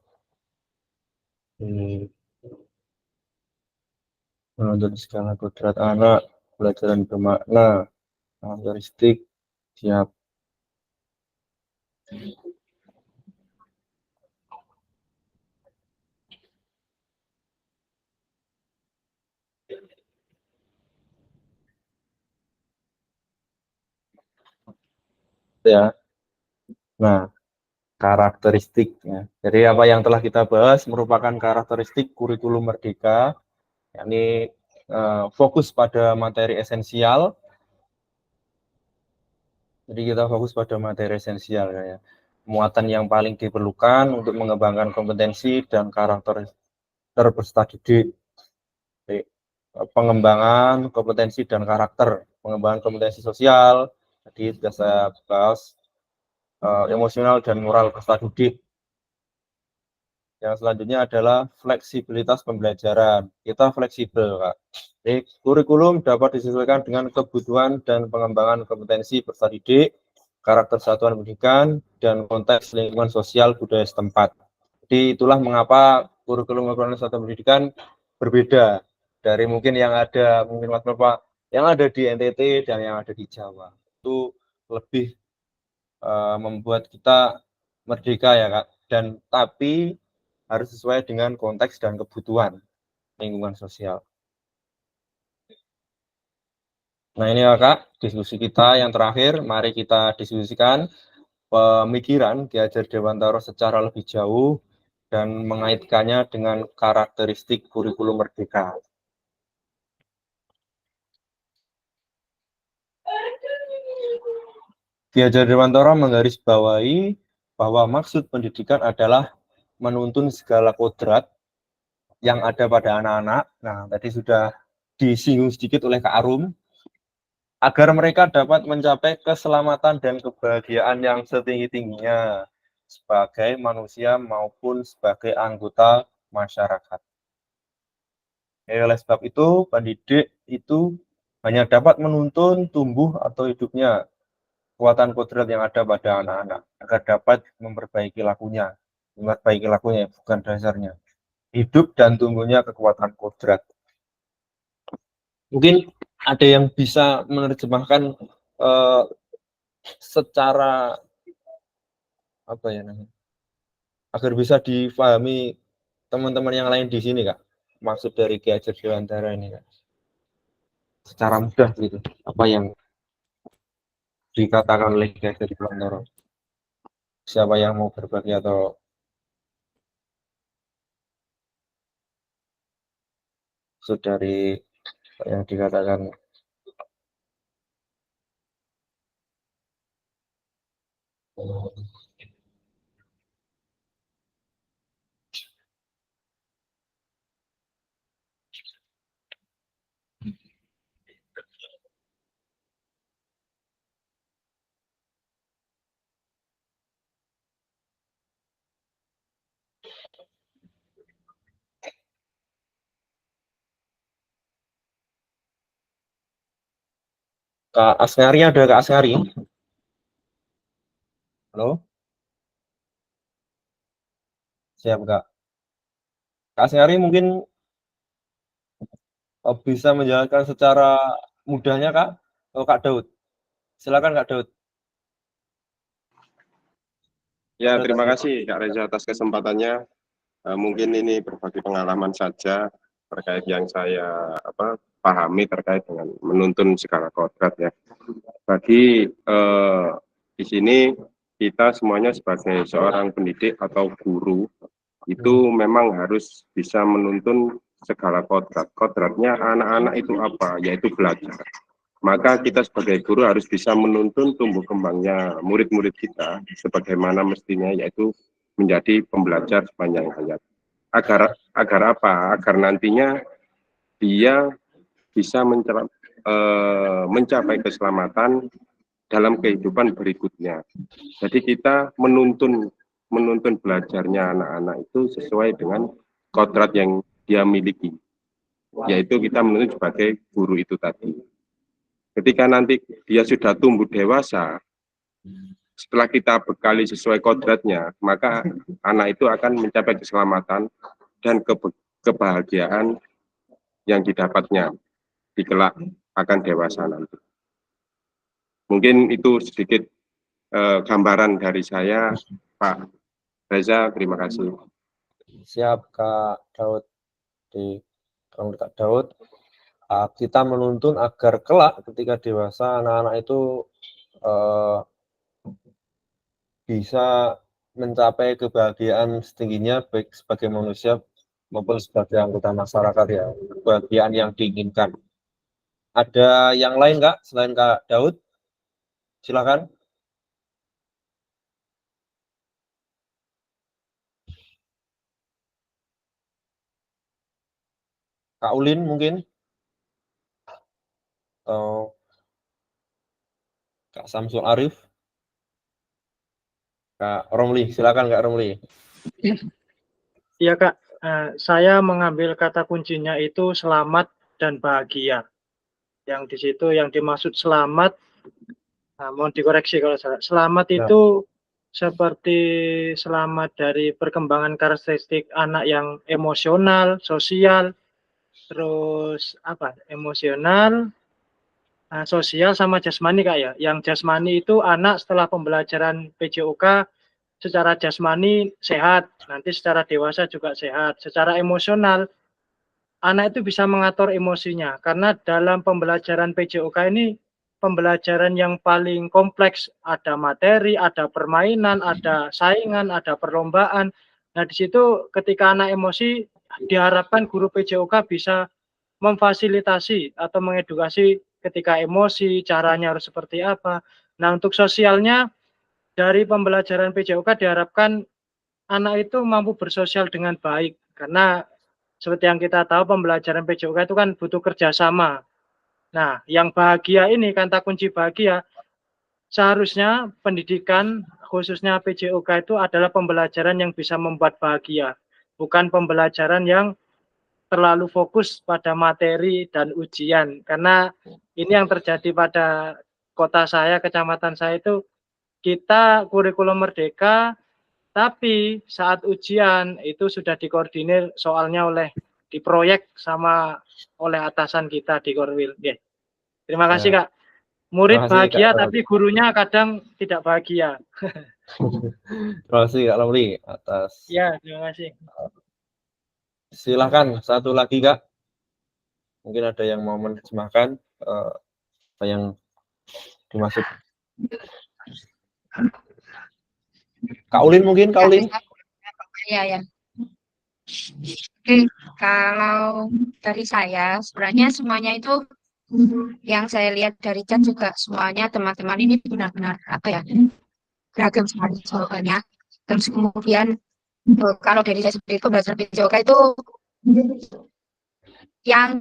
Menonton skala kodrat anak, pelajaran bermakna, karakteristik, siap. Ya. Nah, karakteristik. Ya. Jadi apa yang telah kita bahas merupakan karakteristik kurikulum merdeka, yakni fokus pada materi esensial. Jadi kita fokus pada materi esensial ya. Muatan yang paling diperlukan untuk mengembangkan kompetensi dan karakter peserta didik. Jadi, pengembangan kompetensi dan karakter, pengembangan kompetensi sosial. Jadi sudah saya bahas emosional dan moral peserta didik. Yang selanjutnya adalah fleksibilitas pembelajaran. Kita fleksibel, Kak. Jadi, kurikulum dapat disesuaikan dengan kebutuhan dan pengembangan kompetensi peserta didik, karakter satuan pendidikan, dan konteks lingkungan sosial budaya setempat. Jadi, itulah mengapa kurikulum satuan pendidikan berbeda dari mungkin yang ada, mungkin Mas Bapak, yang ada di NTT dan yang ada di Jawa. Itu lebih membuat kita merdeka ya, Kak. Dan tapi harus sesuai dengan konteks dan kebutuhan lingkungan sosial. Nah ini ya Kak, diskusi kita yang terakhir. Mari kita diskusikan pemikiran Ki Hajar Dewantara secara lebih jauh dan mengaitkannya dengan karakteristik kurikulum merdeka. Ki Hajar Dewantara menggarisbawahi bahwa maksud pendidikan adalah menuntun segala kodrat yang ada pada anak-anak. Nah, tadi sudah disinggung sedikit oleh Kak Arum, agar mereka dapat mencapai keselamatan dan kebahagiaan yang setinggi-tingginya sebagai manusia maupun sebagai anggota masyarakat. Oleh sebab itu, pendidik itu hanya dapat menuntun tumbuh atau hidupnya kekuatan kodrat yang ada pada anak-anak agar dapat memperbaiki lakunya, bukan dasarnya. Hidup dan tumbuhnya kekuatan kodrat. Mungkin ada yang bisa menerjemahkan secara apa ya namanya, agar bisa difahami teman-teman yang lain di sini, Kak, maksud dari Ki Hajar Dewantara ini, Kak, secara mudah gitu, apa yang dikatakan oleh Ki Hajar Dewantara. Siapa yang mau berbagi atau dari yang dikatakan? Kak Asngari, ada Kak Asngari? Halo? Siap, Kak. Kak Asngari mungkin bisa menjalankan secara mudahnya, Kak? Oh, Kak Daud. Silakan, Kak Daud. Ya, terima kasih Kak Reza atas kesempatannya. Mungkin ini berbagi pengalaman saja terkait yang saya pahami terkait dengan menuntun segala kodrat ya. Bagi di sini kita semuanya sebagai seorang pendidik atau guru itu memang harus bisa menuntun segala kodrat. Kodratnya anak-anak itu apa? Yaitu belajar. Maka kita sebagai guru harus bisa menuntun tumbuh kembangnya murid-murid kita sebagaimana mestinya, yaitu menjadi pembelajar sepanjang hayat. Agar apa? Agar nantinya dia bisa mencapai keselamatan dalam kehidupan berikutnya. Jadi kita menuntun belajarnya anak-anak itu sesuai dengan kodrat yang dia miliki, yaitu kita menuntun sebagai guru itu tadi. Ketika nanti dia sudah tumbuh dewasa, setelah kita bekali sesuai kodratnya, maka anak itu akan mencapai keselamatan dan kebahagiaan yang didapatnya di kelak akan dewasa nanti. Mungkin itu sedikit gambaran dari saya, Pak Reza. Terima kasih. Siap, Kak Daud. Kak Daud, kita menuntun agar kelak ketika dewasa anak-anak itu bisa mencapai kebahagiaan setingginya baik sebagai manusia maupun sebagai anggota masyarakat ya, kebahagiaan yang diinginkan. Ada yang lain, Kak, selain Kak Daud? Silakan. Kak Ulin mungkin? Atau Kak Samsul Arif? Kak Romli, silakan Kak Romli. Iya Kak, saya mengambil kata kuncinya itu selamat dan bahagia. Yang di situ yang dimaksud selamat, mohon dikoreksi kalau salah. Selamat itu seperti selamat dari perkembangan karakteristik anak yang emosional, sosial, terus emosional, sosial sama jasmani Kak ya. Yang jasmani itu anak setelah pembelajaran PJOK secara jasmani sehat, nanti secara dewasa juga sehat. Secara emosional, anak itu bisa mengatur emosinya, karena dalam pembelajaran PJOK ini pembelajaran yang paling kompleks, ada materi, ada permainan, ada saingan, ada perlombaan. Nah, di situ ketika anak emosi, diharapkan guru PJOK bisa memfasilitasi atau mengedukasi ketika emosi, caranya harus seperti apa. Nah, untuk sosialnya, dari pembelajaran PJOK diharapkan anak itu mampu bersosial dengan baik, karena seperti yang kita tahu pembelajaran PJOK itu kan butuh kerjasama. Nah, yang bahagia ini, kata kunci bahagia, seharusnya pendidikan khususnya PJOK itu adalah pembelajaran yang bisa membuat bahagia, bukan pembelajaran yang terlalu fokus pada materi dan ujian. Karena ini yang terjadi pada kota saya, kecamatan saya itu, kita kurikulum merdeka, tapi saat ujian itu sudah dikoordinir soalnya di proyek sama oleh atasan kita di Korwil. Yeah. Terima kasih Kak. Murid bahagia Kak, tapi gurunya kadang tidak bahagia. Terima kasih Kak Romli atas. Ya, terima kasih. Silakan satu lagi Kak. Mungkin ada yang mau menerjemahkan apa yang dimaksud. Kak Ulin mungkin, Kak Ulin? Ya. Oke, kalau dari saya, sebenarnya semuanya itu yang saya lihat dari chat juga semuanya teman-teman ini benar-benar beragam sekali jawabannya. Terus kemudian kalau dari saya sendiri pembelajaran PJOK itu yang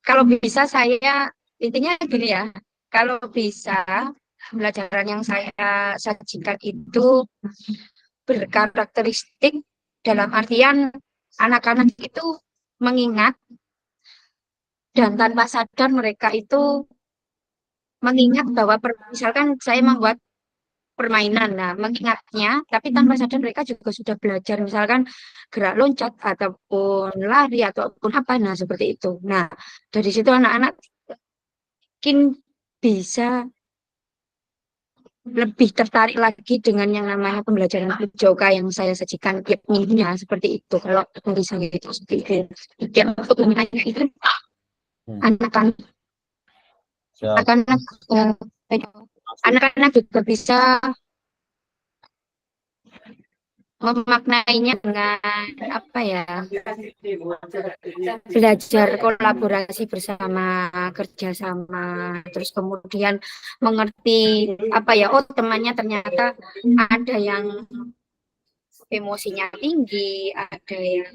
kalau bisa saya intinya gini ya, kalau bisa pembelajaran yang saya sajikan itu berkarakteristik dalam artian anak-anak itu mengingat dan tanpa sadar mereka itu mengingat bahwa misalkan saya membuat permainan, nah mengingatnya, tapi tanpa sadar mereka juga sudah belajar misalkan gerak loncat ataupun lari ataupun apa, nah seperti itu. Nah dari situ anak-anak mungkin bisa lebih tertarik lagi dengan yang namanya pembelajaran PJOK yang saya sajikan tiap minggunya seperti itu. Kalau bisa gitu seperti itu. Yang untuk menanya itu anak-anak juga bisa memaknainya dengan belajar kolaborasi bersama, kerjasama, terus kemudian mengerti oh temannya ternyata ada yang emosinya tinggi, ada yang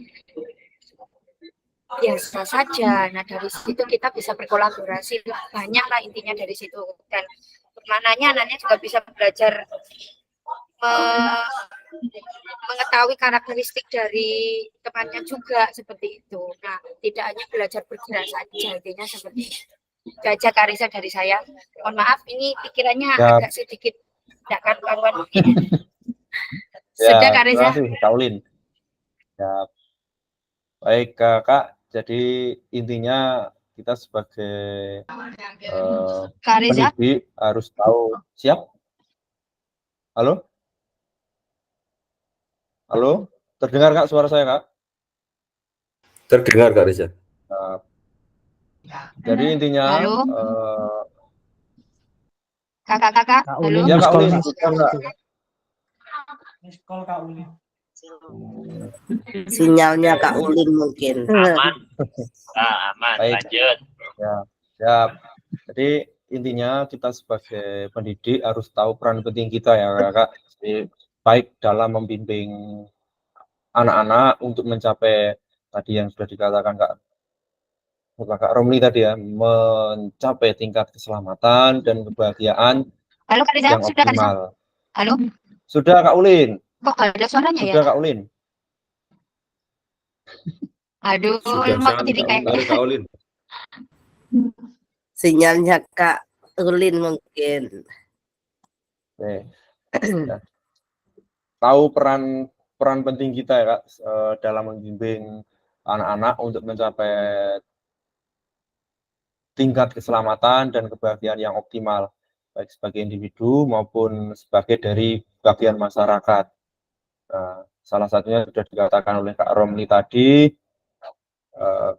biasa saja. Nah dari situ kita bisa berkolaborasi, banyak lah intinya dari situ. Dan mananya anaknya juga bisa belajar mengetahui karakteristik dari temannya juga seperti itu. Nah, tidak hanya belajar bergerak saja, intinya seperti itu. Aja Kak Risa dari saya. Mohon maaf, ini pikirannya agak sedikit tidak karuan. Sudah Kak Risa. Terima kasih Kak Ulin. Ya. Baik Kak, jadi intinya kita sebagai pendidik harus tahu. Siap? Halo? Halo, terdengar Kak suara saya Kak? Terdengar Kak Reza. Jadi intinya kakak, halo. Ya Kak Ulin. Sinyalnya Kak Ulin mungkin. Aman. Aman. Baik. Lanjut. Ya, siap. Jadi intinya kita sebagai pendidik harus tahu peran penting kita ya Kak. Jadi, baik dalam membimbing anak-anak untuk mencapai tadi yang sudah dikatakan Kak Romli tadi ya, mencapai tingkat keselamatan dan kebahagiaan yang optimal. Halo. Sudah Kak Ulin. Kok ada suaranya sudah, ya? Kak Ulin. Aduh, Sudah Kak Ulin. Sinyalnya Kak Ulin mungkin. Oke. Ya. Tahu peran penting kita ya Kak dalam membimbing anak-anak untuk mencapai tingkat keselamatan dan kebahagiaan yang optimal, baik sebagai individu maupun sebagai dari bagian masyarakat. Salah satunya sudah dikatakan oleh Kak Romli tadi,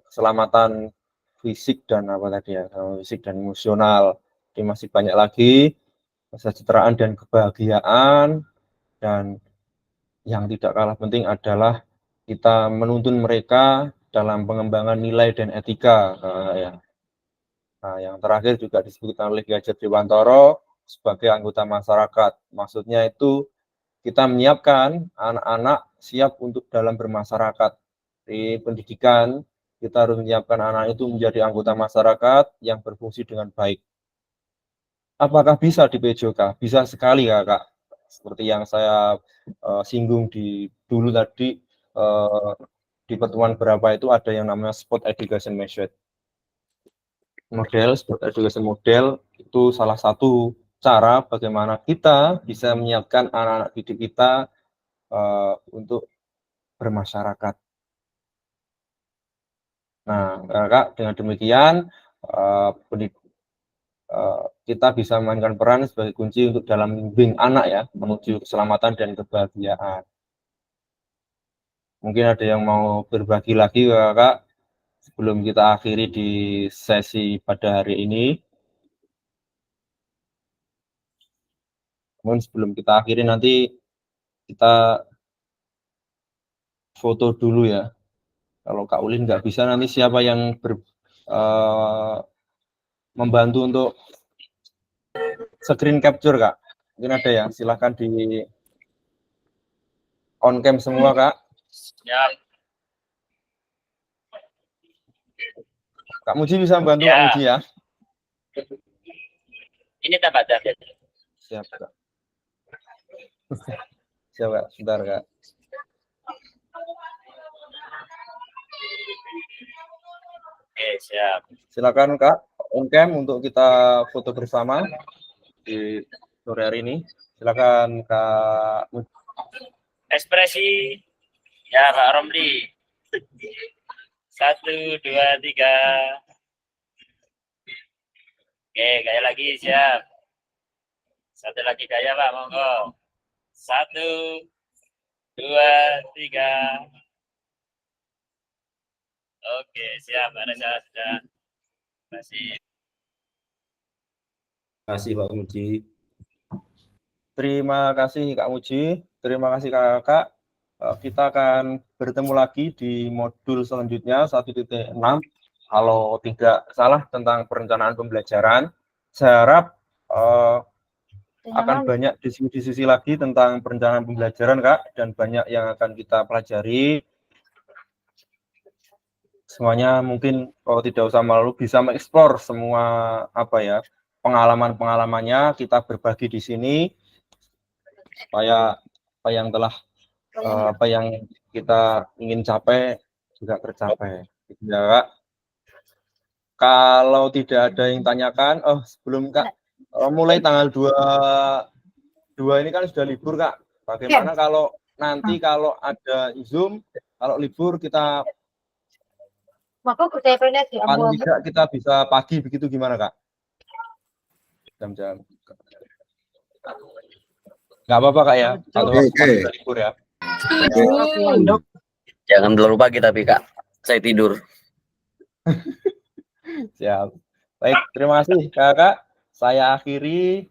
keselamatan fisik dan fisik dan emosional. Ini masih banyak lagi, kesejahteraan dan kebahagiaan, dan yang tidak kalah penting adalah kita menuntun mereka dalam pengembangan nilai dan etika. Nah, yang terakhir juga disebutkan oleh Ki Hajar Dewantoro sebagai anggota masyarakat. Maksudnya itu kita menyiapkan anak-anak siap untuk dalam bermasyarakat. Di pendidikan, kita harus menyiapkan anak itu menjadi anggota masyarakat yang berfungsi dengan baik. Apakah bisa di PJOK? Bisa sekali Kakak. Seperti yang saya singgung dulu tadi, di pertemuan berapa itu ada yang namanya Sport Education Method. Sport Education Model itu salah satu cara bagaimana kita bisa menyiapkan anak-anak didik kita untuk bermasyarakat. Nah, Kakak, dengan demikian kita bisa memainkan peran sebagai kunci untuk dalam membimbing anak ya menuju keselamatan dan kebahagiaan. Mungkin ada yang mau berbagi lagi Kakak sebelum kita akhiri di sesi pada hari ini. Namun sebelum kita akhiri nanti kita foto dulu ya. Kalau Kak Ulin nggak bisa, nanti siapa yang membantu untuk screen capture Kak? Mungkin ada ya, silahkan di on cam semua Kak. Ya. Kak Muji bisa membantu Kak Muji ya? Ini tambah ada. Siap Kak. Siap Kak, sebentar Kak. Oke, siap. Silakan Kak, on cam untuk kita foto bersama di sore hari ini. Silakan Kak Muji. Ekspresi ya Pak Romli. 1, 2, 3. Oke, gaya lagi siap. Satu lagi gaya Pak, monggo. 1, 2, 3. Oke, siap Pak Reza sudah. Terima kasih. Terima kasih Pak Muji. Terima kasih Kak Muji. Terima kasih Kakak. Kita akan bertemu lagi di modul selanjutnya 1.6 kalau tidak salah tentang perencanaan pembelajaran. Saya harap akan banyak diskusi lagi tentang perencanaan pembelajaran Kak, dan banyak yang akan kita pelajari. Semuanya mungkin kalau tidak usah malu bisa mengeksplor semua pengalaman-pengalamannya kita berbagi di sini supaya apa yang kita ingin capai juga tercapai. Ya, Kak. Kalau tidak ada yang tanyakan, sebelum Kak, mulai tanggal 2 ini kan sudah libur Kak. Bagaimana kalau nanti kalau ada Zoom, kalau libur kita paling tidak kita bisa pagi begitu gimana Kak? Jam-jam. Nggak apa-apa Kak ya? Atau sudah libur ya? Jangan terlalu pagi tapi Kak, saya tidur. Siap. Baik, terima kasih Kakak. Saya akhiri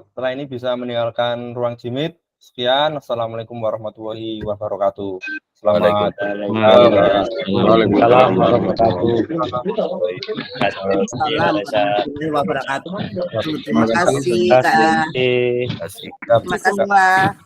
setelah ini bisa meninggalkan ruang Jimit. Sekian. Assalamualaikum warahmatullahi wabarakatuh. Selamat. Waalaikumsalam warahmatullahi wabarakatuh. Terima kasih Kak. Terima kasih. Terima kasih Pak.